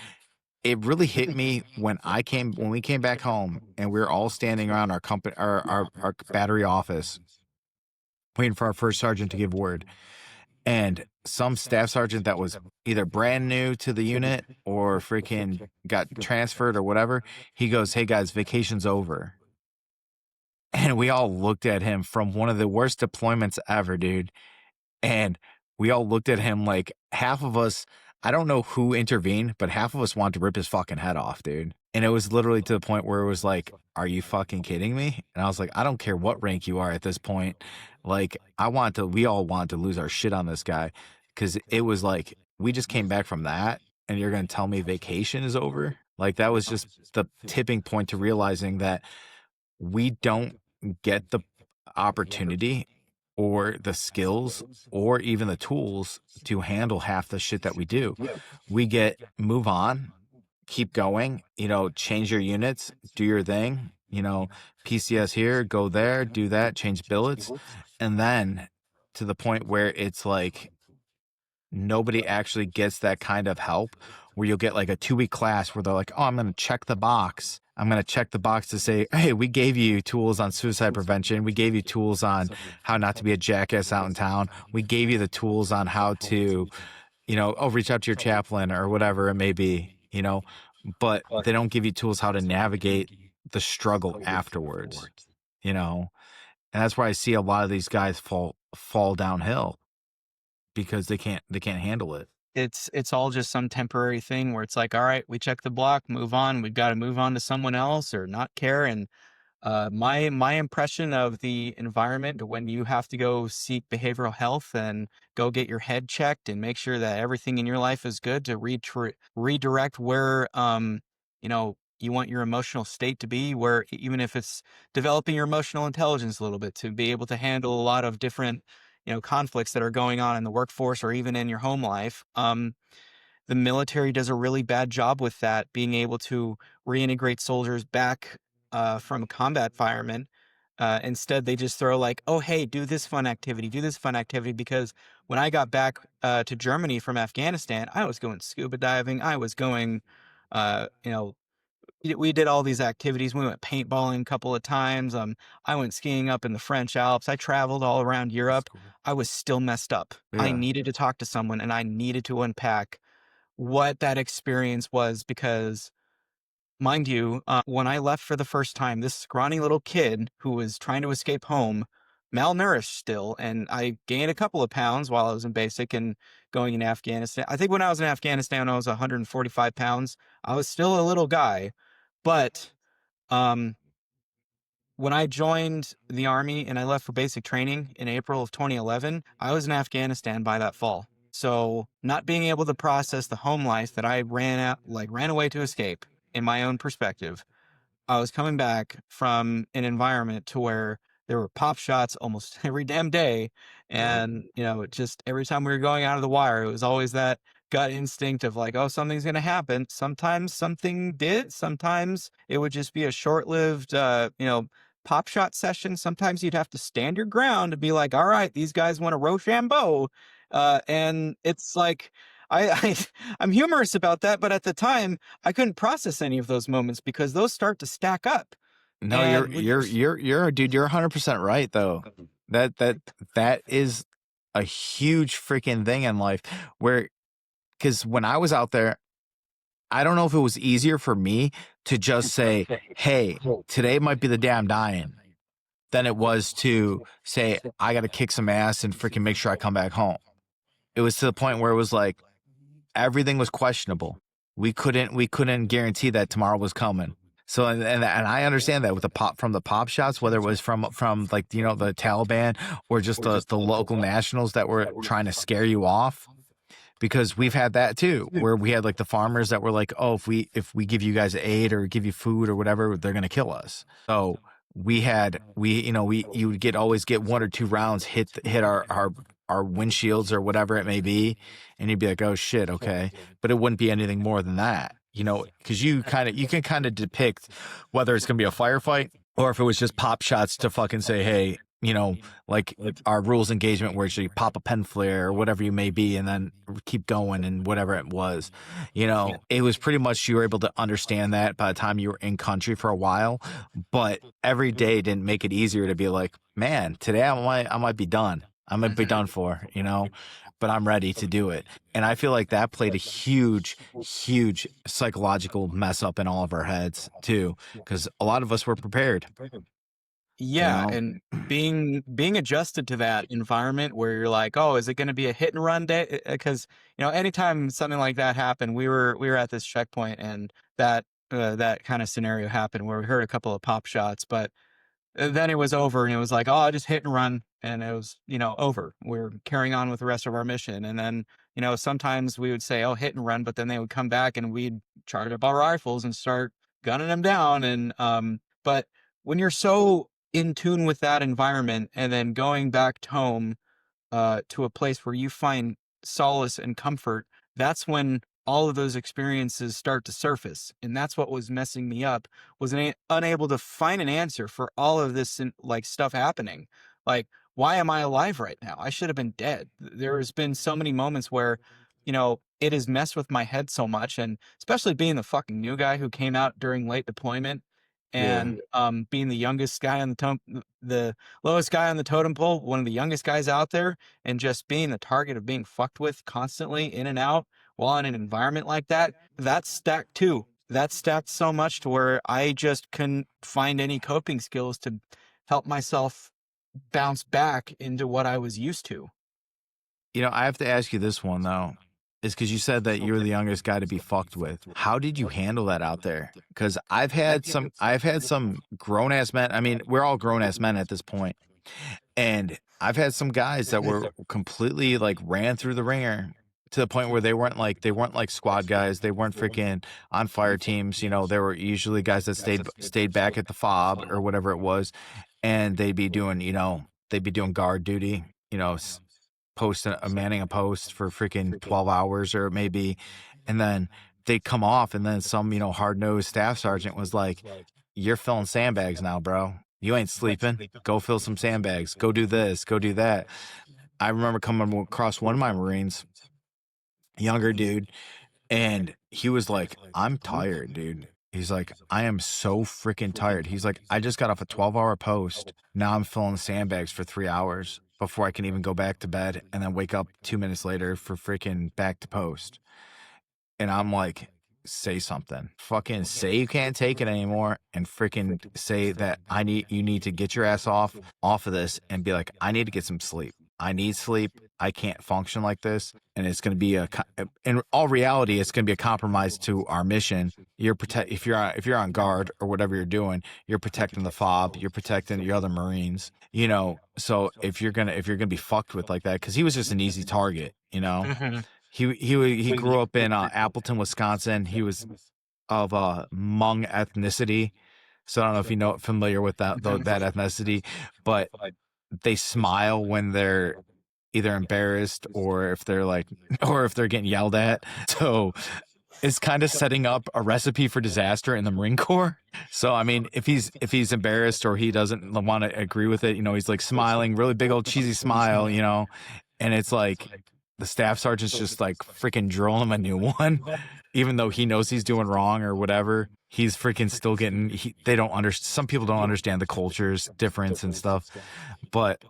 it really hit me when we came back home and we were all standing around our company, our battery office, waiting for our first sergeant to give word. And some staff sergeant that was either brand new to the unit or freaking got transferred or whatever, he goes, "Hey guys, vacation's over." And we all looked at him from one of the worst deployments ever, dude. And we all looked at him like, half of us, I don't know who intervened, but half of us wanted to rip his fucking head off, dude. And it was literally to the point where it was like, are you fucking kidding me? And I was like, I don't care what rank you are at this point. Like, we all want to lose our shit on this guy. Cause it was like, we just came back from that and you're going to tell me vacation is over? Like, that was just the tipping point to realizing that we don't get the opportunity or the skills or even the tools to handle half the shit that we do. We get move on, keep going, you know, change your units, do your thing, you know, PCS here, go there, do that, change billets. And then to the point where it's like nobody actually gets that kind of help, where you'll get like a 2-week class where they're like, oh, I'm going to check the box. I'm going to check the box to say, hey, we gave you tools on suicide prevention. We gave you tools on how not to be a jackass out in town. We gave you the tools on how to, you know, reach out to your chaplain or whatever it may be, you know, but they don't give you tools how to navigate the struggle afterwards, you know, and that's where I see a lot of these guys fall downhill because they can't handle it. It's all just some temporary thing where it's like, all right, we check the block, move on. We've got to move on to someone else or not care. And my impression of the environment when you have to go seek behavioral health and go get your head checked and make sure that everything in your life is good, to redirect where you know, you want your emotional state to be, where even if it's developing your emotional intelligence a little bit to be able to handle a lot of different, you know, conflicts that are going on in the workforce or even in your home life. The military does a really bad job with that, being able to reintegrate soldiers back from a combat environment Instead, they just throw like, "Oh, hey, do this fun activity, do this fun activity." Because when I got back to Germany from Afghanistan, I was going scuba diving. I was going, you know, we did all these activities. We went paintballing a couple of times. I went skiing up in the French Alps. I traveled all around That's Europe. cool. I was still messed up. I Yeah. needed to talk to someone, and I needed to unpack what that experience was because, mind you, when I left for the first time, this scrawny little kid who was trying to escape home, malnourished still, and I gained a couple of pounds while I was in basic and going in Afghanistan. I think when I was in Afghanistan, I was 145 pounds. I was still a little guy, but um, when I joined the army and I left for basic training in April of 2011, I was in Afghanistan by that fall. So not being able to process the home life that I ran away to escape in my own perspective, I was coming back from an environment to where there were pop shots almost every damn day. Yep. And, just every time we were going out of the wire, it was always that gut instinct of like, oh, something's going to happen. Sometimes something did. Sometimes it would just be a short lived, pop shot session. Sometimes you'd have to stand your ground and be like, all right, these guys want to Rochambeau. And it's like, I I'm humorous about that, but at the time I couldn't process any of those moments because those start to stack up. No, And when you're dude, you're 100% right though. That is a huge freaking thing in life where, because when I was out there, I don't know if it was easier for me to just say, hey, today might be the day I'm dying, than it was to say, I got to kick some ass and freaking make sure I come back home. It was to the point where it was like, everything was questionable. We couldn't guarantee that tomorrow was coming. So and I understand that with the pop shots, whether it was from like, the Taliban or just the local nationals that were trying to scare you off, because we've had that too, where we had like the farmers that were like, oh, if we give you guys aid or give you food or whatever, they're gonna kill us. So you would always get 1 or 2 rounds hit our windshields or whatever it may be, and you'd be like, oh shit, okay, but it wouldn't be anything more than that, because you can kind of depict whether it's gonna be a firefight or if it was just pop shots to fucking say, hey, like our rules engagement where you pop a pen flare or whatever you may be and then keep going and whatever it was. It was pretty much you were able to understand that by the time you were in country for a while, but every day didn't make it easier to be like, man, today I might be done. I might be done for, but I'm ready to do it. And I feel like that played a huge, huge psychological mess up in all of our heads too, because a lot of us were prepared. Yeah, and being adjusted to that environment where you're like, oh, is it going to be a hit and run day? Because anytime something like that happened, we were at this checkpoint, and that kind of scenario happened where we heard a couple of pop shots, but then it was over, and it was like, oh, I just hit and run, and it was over. We're carrying on with the rest of our mission, and then sometimes we would say, oh, hit and run, but then they would come back, and we'd charge up our rifles and start gunning them down, and but when you're so in tune with that environment and then going back home to a place where you find solace and comfort, that's when all of those experiences start to surface. And that's what was messing me up, was unable to find an answer for all of this like stuff happening. Like, why am I alive right now? I should have been dead. There has been so many moments where, it has messed with my head so much, and especially being the fucking new guy who came out during late deployment Yeah. and being the youngest guy on the lowest guy on the totem pole, one of the youngest guys out there, and just being the target of being fucked with constantly in and out while in an environment like that, that's stacked too. That's stacked so much to where I just couldn't find any coping skills to help myself bounce back into what I was used to. I have to ask you this one though, is because you said that you were the youngest guy to be fucked with. How did you handle that out there? Because I've had some grown ass men. I mean, we're all grown ass men at this point, and I've had some guys that were completely like ran through the ringer to the point where they weren't like squad guys. They weren't freaking on fire teams. They were usually guys that stayed back at the fob or whatever it was, and they'd be doing guard duty. Manning a post for freaking 12 hours or maybe, and then they come off, and then some hard-nosed staff sergeant was like, you're filling sandbags now, bro. You ain't sleeping. Go fill some sandbags. Go do this. Go do that. I remember coming across one of my Marines, younger dude, and he was like, I'm tired, dude. He's like, I am so freaking tired. He's like, I just got off a 12-hour post. Now I'm filling sandbags for 3 hours before I can even go back to bed and then wake up 2 minutes later for freaking back to post. And I'm like, say something. Fucking say you can't take it anymore and freaking say that you need to get your ass off of this and be like, I need to get some sleep. I need sleep. I can't function like this. And it's going to be in all reality, it's going to be a compromise to our mission. If you're on guard or whatever you're doing, you're protecting the fob, you're protecting your other Marines, so if you're going to be fucked with like that, cause he was just an easy target, Mhm. He grew up in Appleton, Wisconsin. He was of Hmong ethnicity, so I don't know if you familiar with that ethnicity, but they smile when they're either embarrassed or if they're getting yelled at. So it's kind of setting up a recipe for disaster in the Marine Corps. So I mean, if he's embarrassed or he doesn't want to agree with it, he's like smiling, really big old cheesy smile, and it's like the staff sergeant's just like freaking drilling him a new one, even though he knows he's doing wrong or whatever. He's freaking still getting. They don't understand. Some people don't understand the culture's difference and stuff, but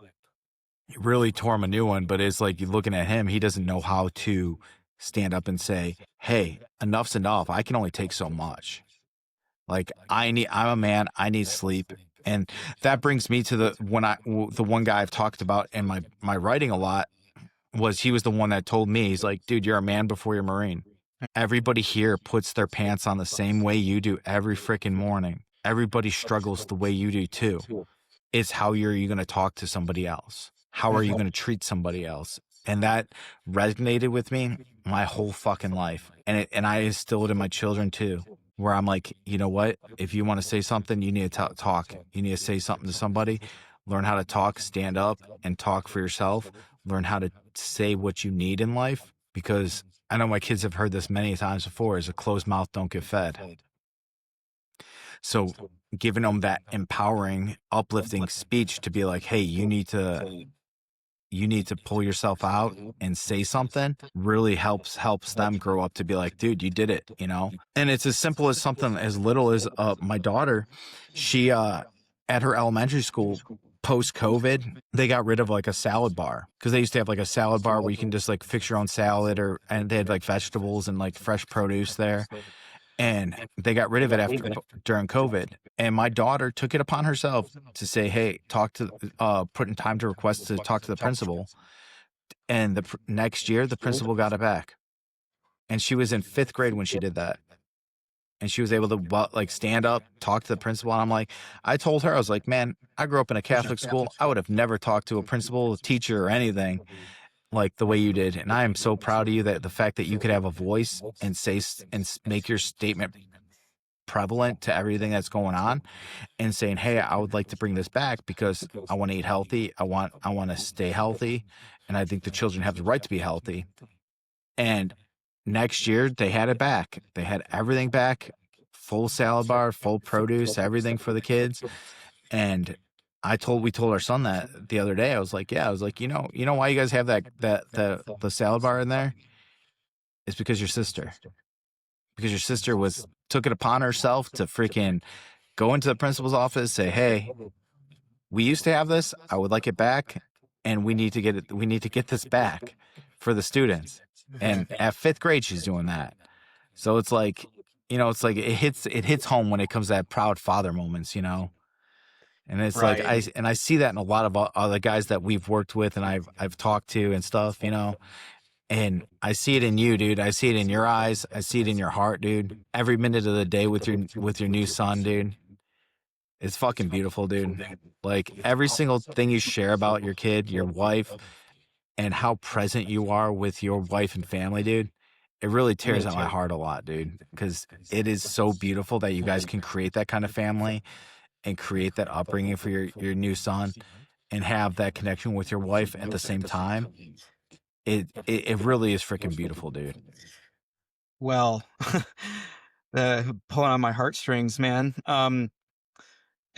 it really tore him a new one. But it's like you're looking at him. He doesn't know how to stand up and say, "Hey, enough's enough. I can only take so much." Like I'm a man. I need sleep. And that brings me to the one guy I've talked about in my writing a lot. He was the one that told me, he's like, dude, you're a man before you're a Marine. Everybody here puts their pants on the same way you do every freaking morning. Everybody struggles the way you do too. It's how are you going to talk to somebody else? How are you going to treat somebody else? And that resonated with me my whole fucking life. And I instill it in my children too, where I'm like, you know what? If you want to say something, you need to talk. You need to say something to somebody. Learn how to talk, stand up and talk for yourself. Learn how to say what you need in life, because I know my kids have heard this many times before, is a closed mouth don't get fed. So giving them that empowering, uplifting speech to be like, hey, you need to pull yourself out and say something really helps them grow up to be like, dude, you did it, And it's as simple as something as little as my daughter, she at her elementary school, post-COVID, they got rid of like a salad bar, because they used to have like a salad bar where you can just like fix your own salad, and they had like vegetables and like fresh produce there. And they got rid of it during COVID. And my daughter took it upon herself to say, hey, put in time to request to talk to the principal. And the next year, the principal got it back. And she was in 5th grade when she did that. And she was able to like stand up, talk to the principal. And I'm like, I told her, I was like, man, I grew up in a Catholic school. I would have never talked to a principal, a teacher, or anything like the way you did. And I am so proud of you, that the fact that you could have a voice and say and make your statement prevalent to everything that's going on, and saying, hey, I would like to bring this back because I want to eat healthy. I want to stay healthy. And I think the children have the right to be healthy. And next year they had it back. They had everything back, full salad bar, full produce, everything for the kids. And we told our son that the other day. I was like, you know why you guys have the salad bar in there? It's because your sister took it upon herself to freaking go into the principal's office, say, hey, we used to have this. I would like it back. And we need to get it. We need to get this back for the students. And at 5th grade, she's doing that. So it's like, it hits home when it comes to that proud father moments, And it's Right. like, I see that in a lot of other guys that we've worked with and I've talked to and stuff, And I see it in you, dude. I see it in your eyes. I see it in your heart, dude. Every minute of the day with your new son, dude. It's fucking beautiful, dude. Like every single thing you share about your kid, your wife, and how present you are with your wife and family, dude. It really tears at my heart a lot, dude, because it is so beautiful that you guys can create that kind of family and create that upbringing for your new son and have that connection with your wife at the same time. It really is freaking beautiful, dude. Well, pulling on my heartstrings, man.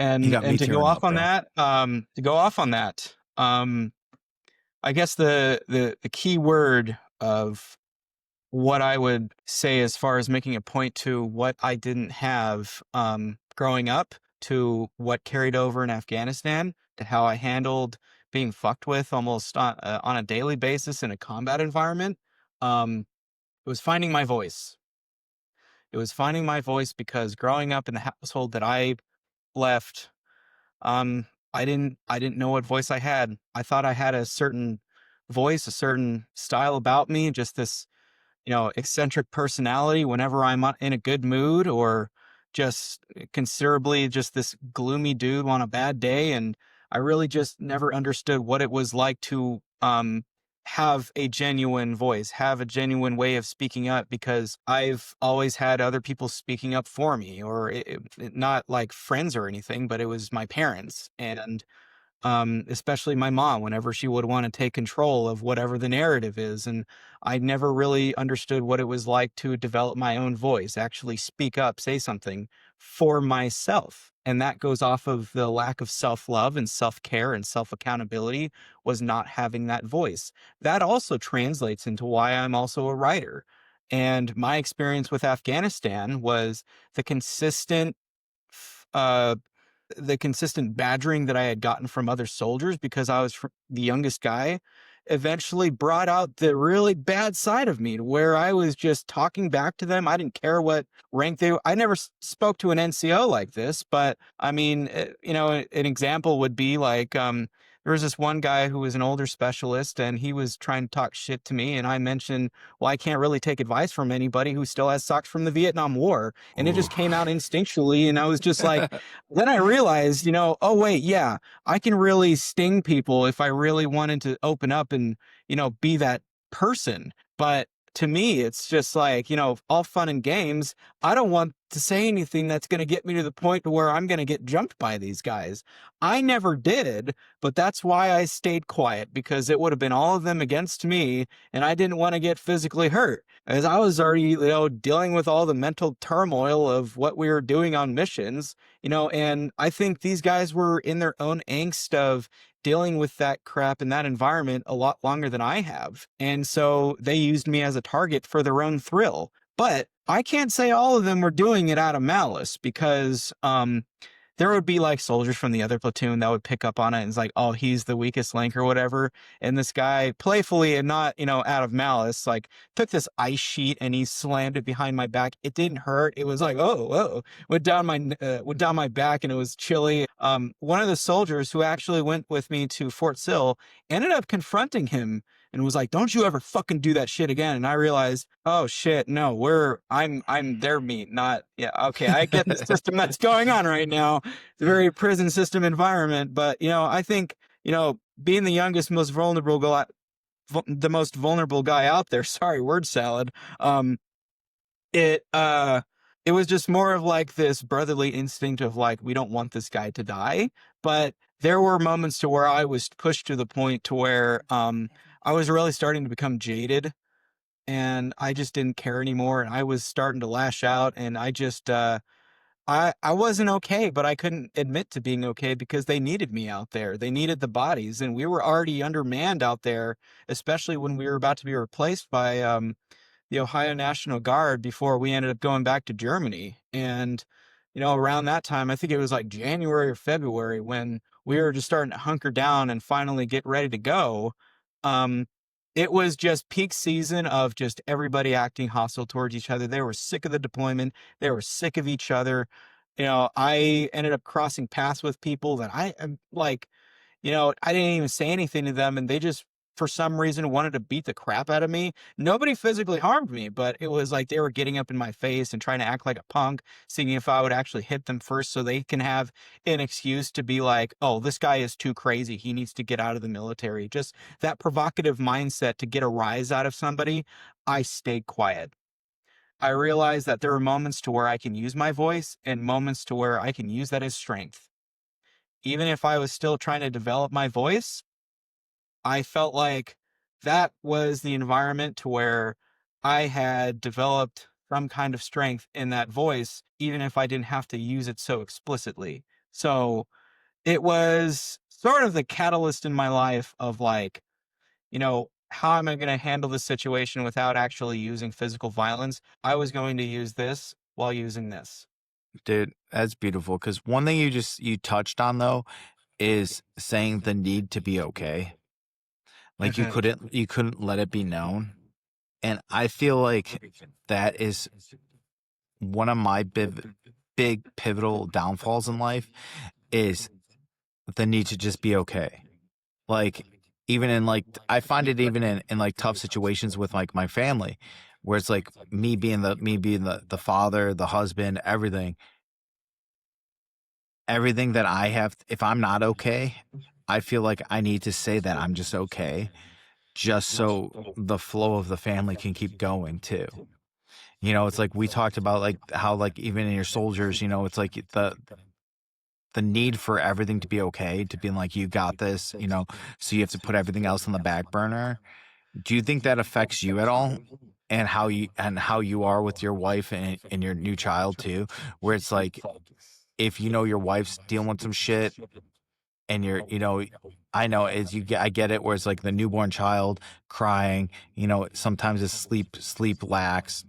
You got me to go tearing off up, on bro. that, I guess the key word of what I would say as far as making a point to what I didn't have growing up, to what carried over in Afghanistan, to how I handled being fucked with almost on a daily basis in a combat environment. Um, it was finding my voice. It was finding my voice because growing up in the household that I left, um, I didn't know what voice I had. I thought I had a certain voice, a certain style about me, just this, eccentric personality whenever I'm in a good mood, or just considerably just this gloomy dude on a bad day. And I really just never understood what it was like to have a genuine voice, have a genuine way of speaking up, because I've always had other people speaking up for me, or not like friends or anything, but it was my parents. And especially my mom, whenever she would want to take control of whatever the narrative is. And I never really understood what it was like to develop my own voice, actually speak up, say something for myself. And that goes off of the lack of self love and self care and self accountability, was not having that voice. That also translates into why I'm also a writer. And my experience with Afghanistan was the consistent uh, the consistent badgering that I had gotten from other soldiers, because I was the youngest guy, eventually brought out the really bad side of me, to where I was just talking back to them. I didn't care what rank they were. I never spoke to an NCO like this, but I mean, an example would be like, there was this one guy who was an older specialist, and he was trying to talk shit to me. And I mentioned, well, I can't really take advice from anybody who still has socks from the Vietnam War. And it Ooh. just came out instinctually. And I was just like, then I realized, oh wait, yeah, I can really sting people if I really wanted to open up and, be that person. But to me, it's just like, all fun and games. I don't want to say anything that's going to get me to the point to where I'm going to get jumped by these guys. I never did, but that's why I stayed quiet, because it would have been all of them against me, and I didn't want to get physically hurt, as I was already, dealing with all the mental turmoil of what we were doing on missions. And I think these guys were in their own angst of dealing with that crap in that environment a lot longer than I have. And so they used me as a target for their own thrill. But I can't say all of them were doing it out of malice, because there would be like soldiers from the other platoon that would pick up on it, and it's like, oh, he's the weakest link or whatever. And this guy playfully, and not, out of malice, like took this ice sheet and he slammed it behind my back. It didn't hurt. It was like, oh, whoa, went down my back, and it was chilly. One of the soldiers who actually went with me to Fort Sill ended up confronting him and was like, don't you ever fucking do that shit again. And I realized, oh shit, no, I'm their meat, not, yeah, okay, I get the system that's going on right now. It's a very prison system environment. But, I think, being the youngest, most vulnerable guy, the most vulnerable guy out there, sorry, word salad, it, it was just more of like this brotherly instinct of like, we don't want this guy to die. But there were moments to where I was pushed to the point to where, I was really starting to become jaded, and I just didn't care anymore. And I was starting to lash out, and I just, I wasn't okay, but I couldn't admit to being okay, because they needed me out there. They needed the bodies, and we were already undermanned out there, especially when we were about to be replaced by, the Ohio National Guard, before we ended up going back to Germany. And, around that time, I think it was like January or February, when we were just starting to hunker down and finally get ready to go. Um, it was just peak season of just everybody acting hostile towards each other. They were sick of the deployment. They were sick of each other. I ended up crossing paths with people that I am like, I didn't even say anything to them, and they just, for some reason, wanted to beat the crap out of me. Nobody physically harmed me, but it was like they were getting up in my face and trying to act like a punk, seeing if I would actually hit them first, so they can have an excuse to be like, oh, this guy is too crazy. He needs to get out of the military. Just that provocative mindset to get a rise out of somebody. I stayed quiet. I realized that there are moments to where I can use my voice, and moments to where I can use that as strength. Even if I was still trying to develop my voice, I felt like that was the environment to where I had developed some kind of strength in that voice, even if I didn't have to use it so explicitly. So it was sort of the catalyst in my life of like, how am I going to handle this situation without actually using physical violence? I was going to use this while using this. Dude, that's beautiful. Because one thing you touched on though is saying the need to be okay. Like Mhm. you couldn't let it be known. And I feel like that is one of my big pivotal downfalls in life is the need to just be okay. Like even in like I find it even in like tough situations with like my family where it's like me being the father, the husband, everything that I have, if I'm not okay, I feel like I need to say that I'm just okay, just so the flow of the family can keep going too. It's like we talked about like how like even in your soldiers, it's like the need for everything to be okay, to be like you got this, so you have to put everything else on the back burner. Do you think that affects you at all? And how you are with your wife and your new child too, where it's like if your wife's dealing with some shit and I know I get it where it's like the newborn child crying, sometimes it's sleep lax,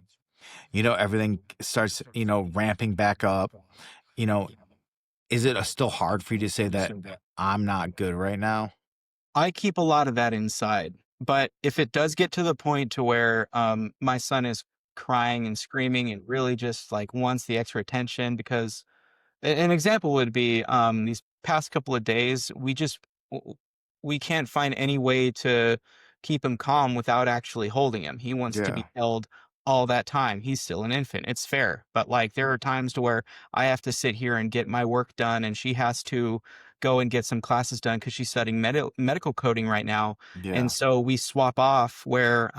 everything starts, ramping back up, you know, is it still hard for you to say that I'm not good right now? I keep a lot of that inside. But if it does get to the point to where my son is crying and screaming and really just like wants the extra attention, because an example would be these past couple of days, w- we can't find any way to keep him calm without actually holding him. He wants to Yeah. be held all that time. He's still an infant. It's fair. But like there are times to where I have to sit here and get my work done and she has to go and get some classes done because she's studying medical coding right now. And Yeah. so we swap off where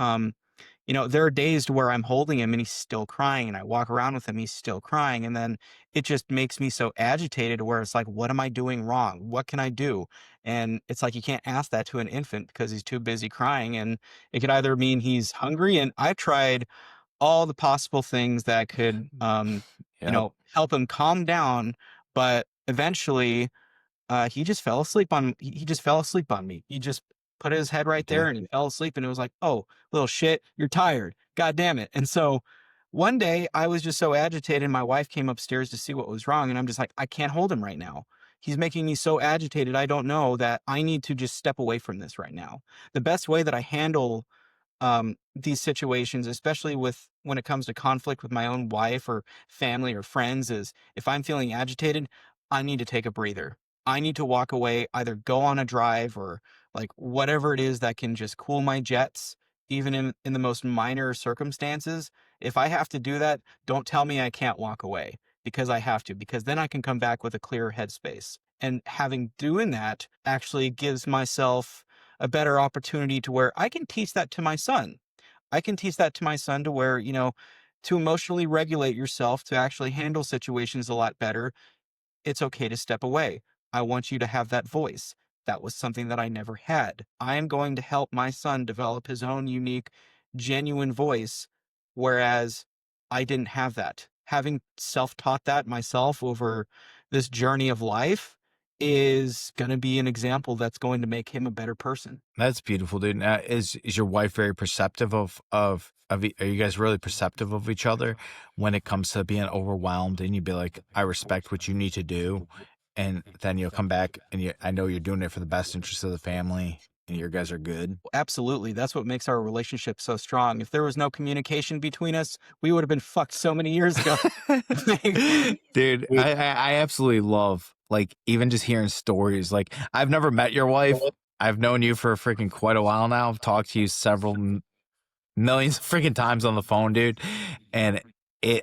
there are days to where I'm holding him and he's still crying, and I walk around with him, he's still crying. And then it just makes me so agitated where it's like, what am I doing wrong? What can I do? And it's like, you can't ask that to an infant because he's too busy crying. And it could either mean he's hungry. And I tried all the possible things that could, Yep. help him calm down. But eventually, he just fell asleep on he just fell asleep on me. He just put his head right there Yeah. and he fell asleep, and it was like, "Oh, little shit, you're tired. God damn it." And so one day I was just so agitated, my wife came upstairs to see what was wrong, and I'm just like, "I can't hold him right now. He's making me so agitated. I don't know that I need to just step away from this right now." The best way that I handle these situations, especially with when it comes to conflict with my own wife or family or friends, is if I'm feeling agitated, I need to take a breather. I need to walk away, either go on a drive or like whatever it is that can just cool my jets, even in the most minor circumstances. If I have to do that, don't tell me I can't walk away because I have to, because then I can come back with a clearer headspace. And having doing that actually gives myself a better opportunity to where I can teach that to my son. I can teach that to my son to where, to emotionally regulate yourself, to actually handle situations a lot better. It's okay to step away. I want you to have that voice. That was something that I never had. I am going to help my son develop his own unique, genuine voice, whereas I didn't have that. Having self taught that myself over this journey of life is going to be an example that's going to make him a better person. That's beautiful, dude. Now, is your wife very perceptive are you guys really perceptive of each other when it comes to being overwhelmed and you'd be like, I respect what you need to do, and then you'll come back and I know you're doing it for the best interest of the family and you guys are good. Absolutely. That's what makes our relationship so strong. If there was no communication between us, we would have been fucked so many years ago. Dude, I absolutely love like even just hearing stories. Like I've never met your wife. I've known you for freaking quite a while now. I've talked to you several millions of freaking times on the phone, dude. And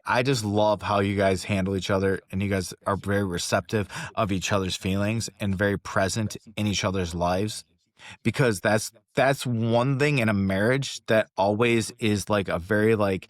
I just love how you guys handle each other and you guys are very receptive of each other's feelings and very present in each other's lives, because that's one thing in a marriage that always is like a very like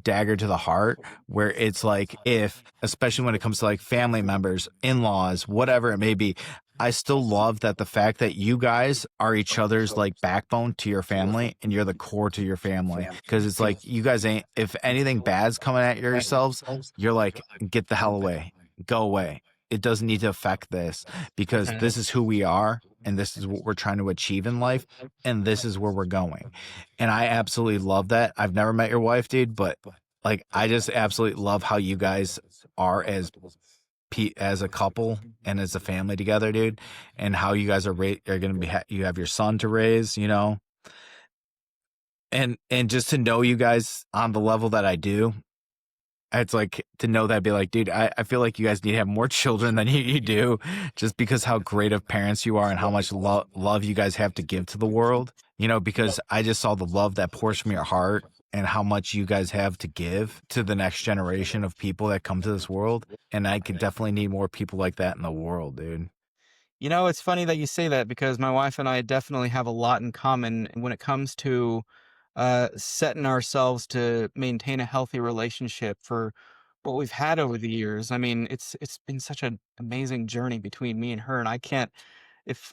dagger to the heart, where it's like, if especially when it comes to like family members, in-laws, whatever it may be, I still love that the fact that you guys are each other's like backbone to your family and you're the core to your family, because it's like you guys ain't, if anything bad's coming at yourselves, you're like, get the hell away, go away. it doesn't need to affect this, because this is who we are and this is what we're trying to achieve in life, and this is where we're going. And I absolutely love that. I've never met your wife, dude, but like I just absolutely love how you guys are as a couple and as a family together, dude, and how you guys are going to be you have your son to raise, you know. And just to know you guys on the level that I do, it's like to know that, be like, dude, I feel like you guys need to have more children than you do, just because how great of parents you are and how much love you guys have to give to the world, you know, because I just saw the love that pours from your heart and how much you guys have to give to the next generation of people that come to this world. And I could definitely need more people like that in the world, dude. You know, it's funny that you say that because my wife and I definitely have a lot in common when it comes to setting ourselves to maintain a healthy relationship for what we've had over the years. I mean, it's been such an amazing journey between me and her, and I can't if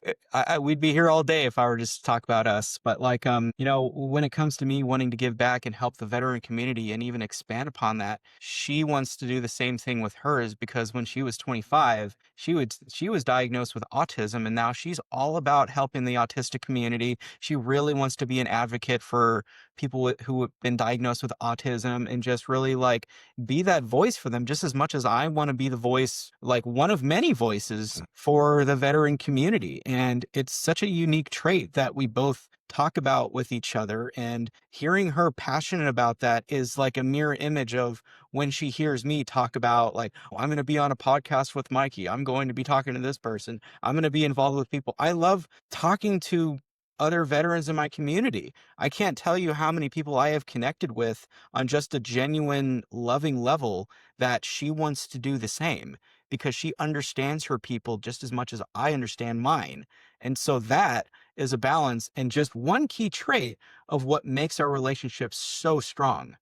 we'd be here all day if I were just to talk about us. But like, you know, when it comes to me wanting to give back and help the veteran community and even expand upon that, she wants to do the same thing with hers because when she was 25, she was diagnosed with autism, and now she's all about helping the autistic community. She really wants to be an advocate for people who have been diagnosed with autism and just really like be that voice for them just as much as I want to be the voice, like one of many voices for the veteran community. And it's such a unique trait that we both talk about with each other. And hearing her passionate about that is like a mirror image of when she hears me talk about, like, "Oh, I'm going to be on a podcast with Mikey. I'm going to be talking to this person. I'm going to be involved with people." I love talking to other veterans in my community. I can't tell you how many people I have connected with on just a genuine, loving level that she wants to do the same because she understands her people just as much as I understand mine. And so that is a balance and just one key trait of what makes our relationship so strong.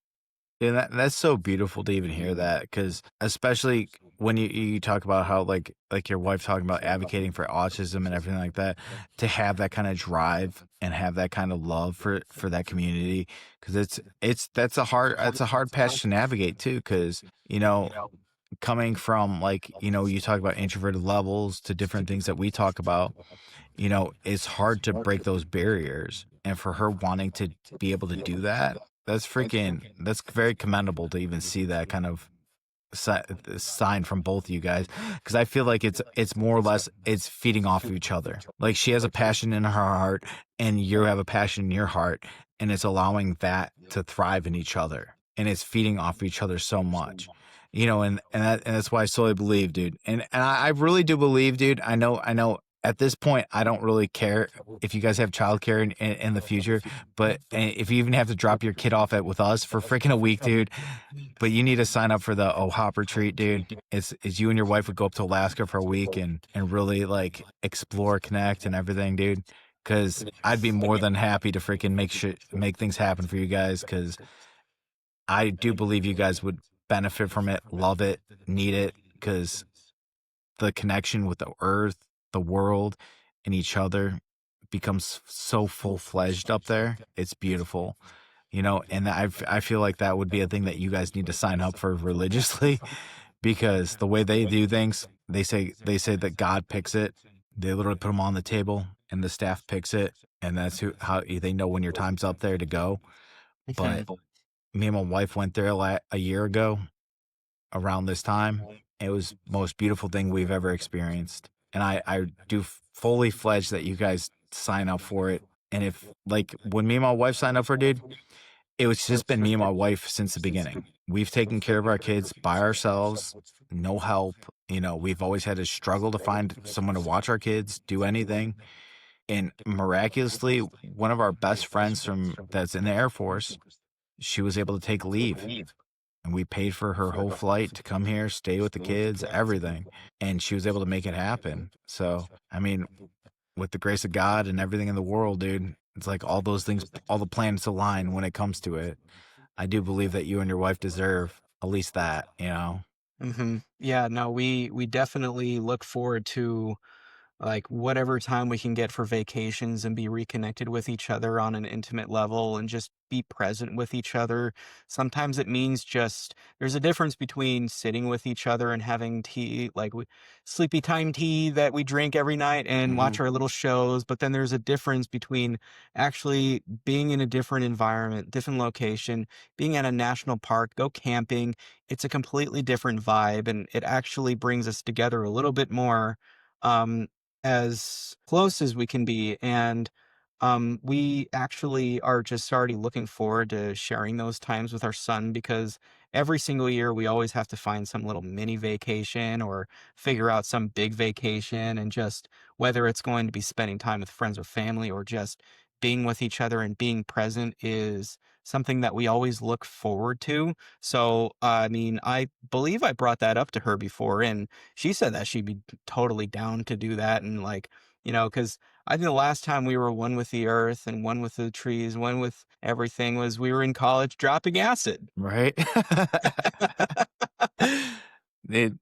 And that's so beautiful to even hear that, because especially when you talk about how like your wife talking about advocating for autism and everything like that, to have that kind of drive and have that kind of love for that community, because that's a hard patch to navigate too, because you know, coming from, like, you know, you talk about introverted levels to different things that we talk about, you know, it's hard to break those barriers. And for her wanting to be able to do that, that's very commendable to even see that kind of sign from both of you guys, because I feel like it's more or less it's feeding off of each other. Like she has a passion in her heart and you have a passion in your heart, and it's allowing that to thrive in each other, and it's feeding off each other so much, you know. And that's why I solely believe, dude, and I really do believe, dude. I know at this point I don't really care if you guys have childcare in the future, but if you even have to drop your kid off with us for freaking a week, dude, but you need to sign up for the OHOP retreat, dude. It's you and your wife would go up to Alaska for a week and really like explore, connect, and everything, dude. Because I'd be more than happy to freaking make things happen for you guys. Because I do believe you guys would benefit from it, love it, need it. Because the connection with the earth, the world, and each other becomes so full-fledged up there. It's beautiful, you know. And I feel like that would be a thing that you guys need to sign up for religiously, because the way they do things, they say that God picks it. They literally put them on the table and the staff picks it, and that's how they know when your time's up there to go. But me and my wife went there a year ago around this time. It was the most beautiful thing we've ever experienced. And I do fully fledged that you guys sign up for it. And if, like, when me and my wife signed up for it, dude, it was just been me and my wife since the beginning. We've taken care of our kids by ourselves, no help. You know, we've always had to struggle to find someone to watch our kids, do anything. And miraculously, one of our best friends that's in the Air Force, she was able to take leave, and we paid for her whole flight to come here, stay with the kids, everything. And she was able to make it happen. So, I mean, with the grace of God and everything in the world, dude, it's like all those things, all the planets align when it comes to it. I do believe that you and your wife deserve at least that, you know? Yeah, no, we definitely look forward to like whatever time we can get for vacations and be reconnected with each other on an intimate level and just be present with each other. Sometimes it means just there's a difference between sitting with each other and having tea, like sleepy time tea that we drink every night and Hmm. watch our little shows. But then there's a difference between actually being in a different environment, different location, being at a national park, go camping. It's a completely different vibe, and it actually brings us together a little bit more. Um, as close as we can be. And we actually are just already looking forward to sharing those times with our son because every single year we always have to find some little mini vacation or figure out some big vacation. And just whether it's going to be spending time with friends or family or just being with each other and being present is something that we always look forward to. So, I mean, I believe I brought that up to her before, and she said that she'd be totally down to do that. And like, because I think the last time we were one with the earth and one with the trees, one with everything was we were in college dropping acid. Right. It,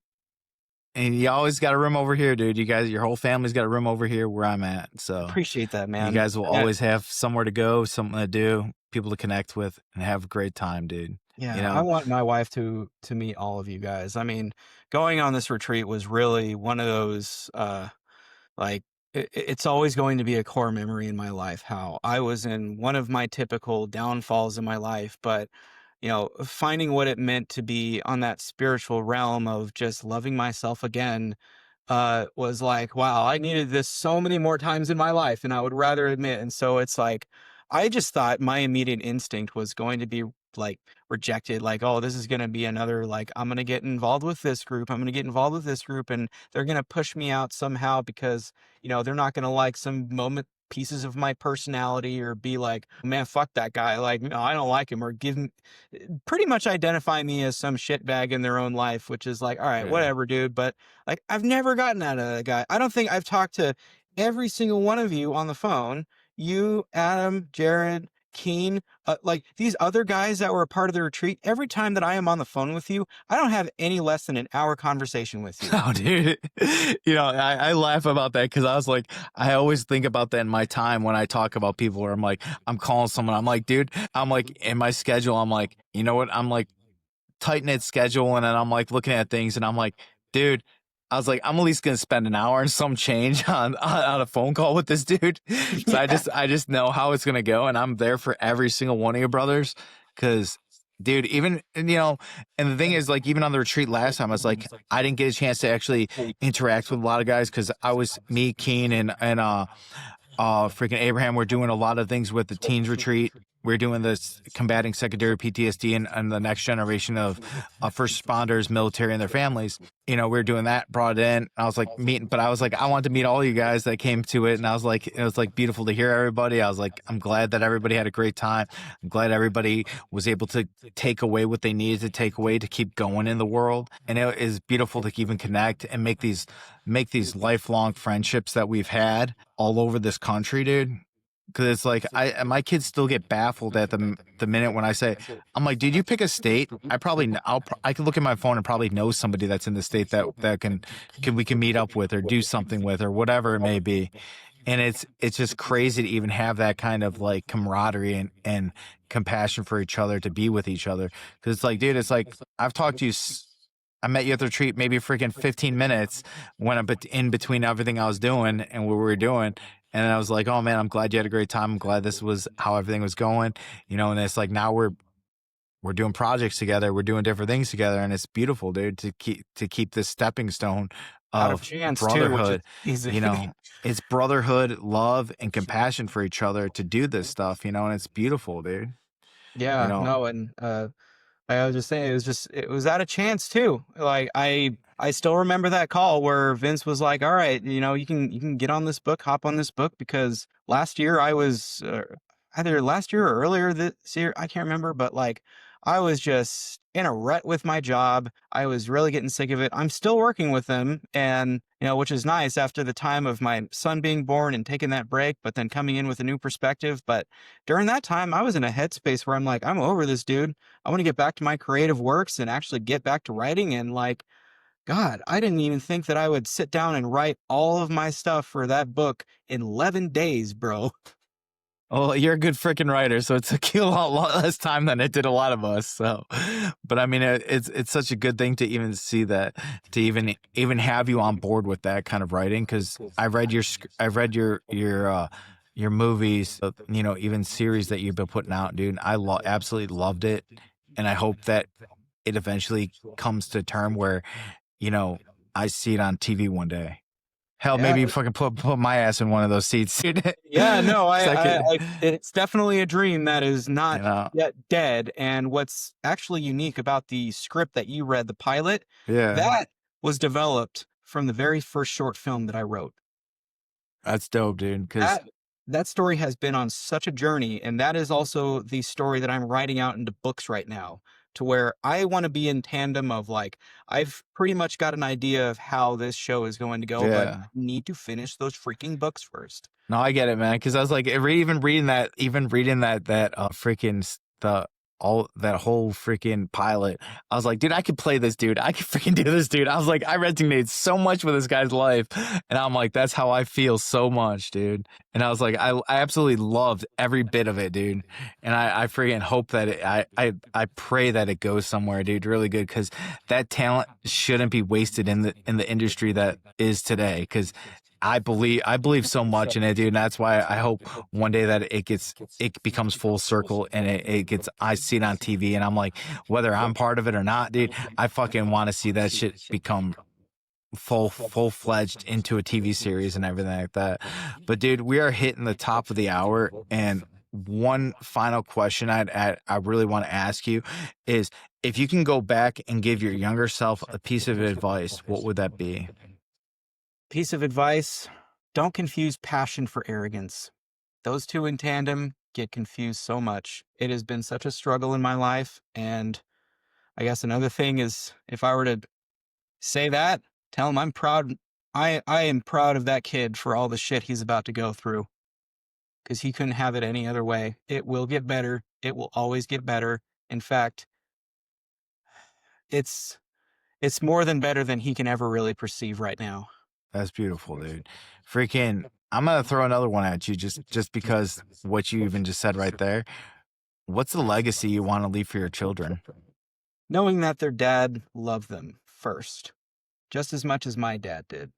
and you always got a room over here, dude. You guys, your whole family's got a room over here where I'm at. So Appreciate that, you man. guys will always have somewhere to go, something to do, people to connect with, and have a great time, dude. You Yeah, I know, want my wife to meet all of you guys. I mean, going on this retreat was really one of those like it's always going to be a core memory in my life how I was in one of my typical downfalls in my life, but finding what it meant to be on that spiritual realm of just loving myself again was like, wow, I needed this so many more times in my life and I would rather admit. And so it's like, I just thought my immediate instinct was going to be like rejected, like, oh, this is going to be another, like, I'm going to get involved with this group. I'm going to get involved with this group and they're going to push me out somehow because, they're not going to like some moment pieces of my personality or be like, man, fuck that guy. Like, no, I don't like him or pretty much identify me as some shitbag in their own life, which is like, all right, yeah. whatever, dude. But like, I've never gotten out of that guy. I don't think I've talked to every single one of you on the phone. You, Adam, Jared, Keen, like these other guys that were a part of the retreat. Every time that I am on the phone with you, I don't have any less than an hour conversation with you. Oh, dude. I laugh about that because I was like, I always think about that in my time when I talk about people where I'm like, I'm calling someone. I'm like, dude, I'm like, in my schedule, I'm like, you know what? I'm like, tight knit schedule, and then I'm like looking at things, and I'm like, dude, I was like, I'm at least gonna spend an hour and some change on a phone call with this dude. So I Yeah. just know how it's gonna go, and I'm there for every single one of your brothers, because. Dude, even and the thing is, like, even on the retreat last time, I was like, I didn't get a chance to actually interact with a lot of guys because I was me, Keen, and freaking Abraham. We're doing a lot of things with the teens retreat. We're doing this combating secondary PTSD and the next generation of first responders, military, and their families. We're doing that, brought it in. I was like meeting, but I was like, I want to meet all you guys that came to it. And I was like, it was like beautiful to hear everybody. I was like, I'm glad that everybody had a great time. I'm glad everybody was able to take away what they needed to take away to keep going in the world. And it is beautiful to even connect and make these lifelong friendships that we've had all over this country, dude. Because it's like my kids still get baffled at the minute when I say, I'm like, did you pick a state? I could look at my phone and probably know somebody that's in the state that can we can meet up with or do something with or whatever it may be. And it's just crazy to even have that kind of like camaraderie and compassion for each other, to be with each other. Because it's like, dude, it's like I've talked to you. I met you at the retreat maybe freaking 15 minutes when I'm in between everything I was doing and what we were doing. And I was like, oh man, I'm glad you had a great time. I'm glad this was how everything was going. And it's like now we're doing projects together, we're doing different things together, and it's beautiful, dude, to keep this stepping stone Out of of chance too, which is brotherhood. easy. It's brotherhood, love, and compassion for each other to do this stuff, and it's beautiful, dude. You Yeah, know, no, and I was just saying it was out of chance too. Like I still remember that call where Vince was like, "All right, you can get on this book, hop on this book because last year I was either last year or earlier this year, I can't remember, but like I was just in a rut with my job. I was really getting sick of it. I'm still working with them and which is nice after the time of my son being born and taking that break, but then coming in with a new perspective. But during that time, I was in a headspace where I'm like, I'm over this dude. I want to get back to my creative works and actually get back to writing and like God, I didn't even think that I would sit down and write all of my stuff for that book in 11 days, bro. Well, you're a good freaking writer, so it took you a lot less time than it did a lot of us. So, but I mean, it's such a good thing to even see that, to even have you on board with that kind of writing. Because I've read your movies, you know, even series that you've been putting out, dude. I absolutely loved it, and I hope that it eventually comes to a term where, you know, I see it on TV one day. Hell, Yeah. maybe fucking put my ass in one of those seats, dude. Yeah, no, Second, it's definitely a dream that is you not know, yet dead. And what's actually unique about the script that you read, the pilot, yeah, that was developed from the very first short film that I wrote. that's dope, dude. Because That story has been on such a journey, and that is also the story that I'm writing out into books right now, to where I want to be in tandem of like, I've pretty much got an idea of how this show is going to go, but I yeah, need to finish those freaking books first. no, I get it, man. Because I was like, even reading that, freaking the all that whole freaking pilot, I was like, dude, I could play this dude. I could freaking do this dude. I was like, I resonate so much with this guy's life, and I'm like, that's how I feel so much, dude. And I was like, I absolutely loved every bit of it, dude. And I freaking hope that I pray that it goes somewhere, dude, really good, because that talent shouldn't be wasted in the industry that is today, because I believe so much in it, dude. And that's why I hope one day that it becomes full circle, and I see it on TV, and I'm like, whether I'm part of it or not, dude, I fucking want to see that shit become full-fledged into a TV series and everything like that. But dude, we are hitting the top of the hour, and one final question I really want to ask you is, if you can go back and give your younger self a piece of advice, what would that be? Piece of advice: don't confuse passion for arrogance. Those two in tandem get confused so much. It has been such a struggle in my life. And I guess another thing is, if I were to say that, tell him I'm proud. I am proud of that kid for all the shit he's about to go through, because he couldn't have it any other way. It will get better. It will always get better. In fact, it's it's more than better than he can ever really perceive right now. That's beautiful, dude. Freaking, I'm gonna throw another one at you, just because what you even just said right there. What's the legacy you want to leave for your children? Knowing that their dad loved them first, just as much as my dad did.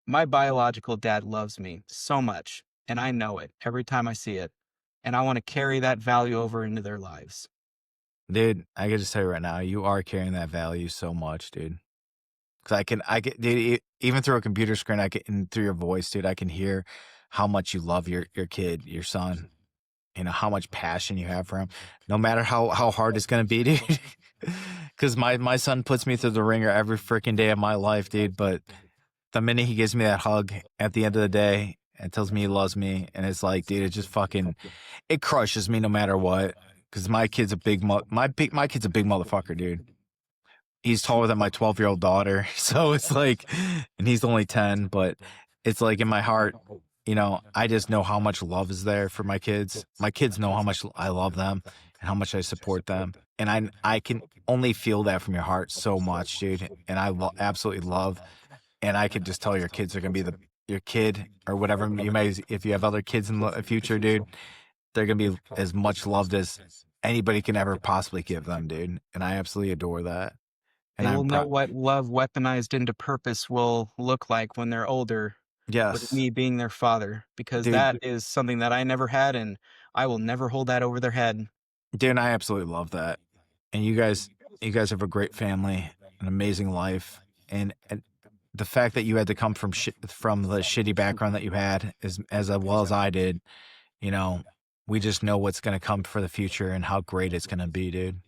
My biological dad loves me so much, and I know it every time I see it. And I want to carry that value over into their lives. Dude, I can just tell you right now, you are carrying that value so much, dude. Because dude, even through a computer screen, and through your voice, dude, I can hear how much you love your kid, your son. You know, how much passion you have for him, no matter how hard it's gonna be, dude. Because my son puts me through the ringer every freaking day of my life, dude. But the minute he gives me that hug at the end of the day and tells me he loves me, and it's like, dude, it just fucking, it crushes me no matter what. Because my kid's a big my kid's a big motherfucker, dude. He's taller than my 12-year-old daughter, so it's like, and he's only 10, but it's like, in my heart, you know, I just know how much love is there for my kids. My kids know how much I love them and how much I support them, and I can only feel that from your heart so much, dude. And I absolutely love, and I could just tell your kids are gonna be your kid or whatever you may, if you have other kids in the future, dude, they're gonna be as much loved as anybody can ever possibly give them, dude. And I absolutely adore that. And They will I'm know proud. what love weaponized into purpose will look like when they're older, with Yes, me being their father, because dude. that is something that I never had, and I will never hold that over their head. Dude, I absolutely love that. And you guys have a great family, an amazing life, and the fact that you had to come from the shitty background that you had, as well as I did, you know, we just know what's gonna come for the future and how great it's gonna be, dude.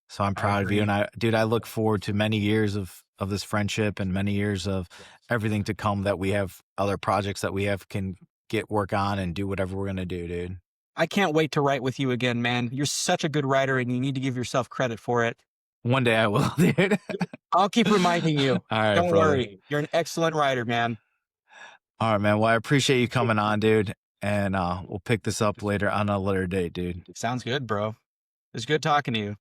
So I'm I proud of you, agree. and I look forward to many years of this friendship and many years of everything to come, that we have other projects that we have can get work on and do whatever we're gonna do, dude. I can't wait to write with you again, man. You're such a good writer, and you need to give yourself credit for it. One day I will, dude. I'll keep reminding you. All right, Don't brother. worry. You're an excellent writer, man. All right, man. Well, I appreciate you coming on, dude. And we'll pick this up later on a later date, dude. Sounds good, bro. It's good talking to you.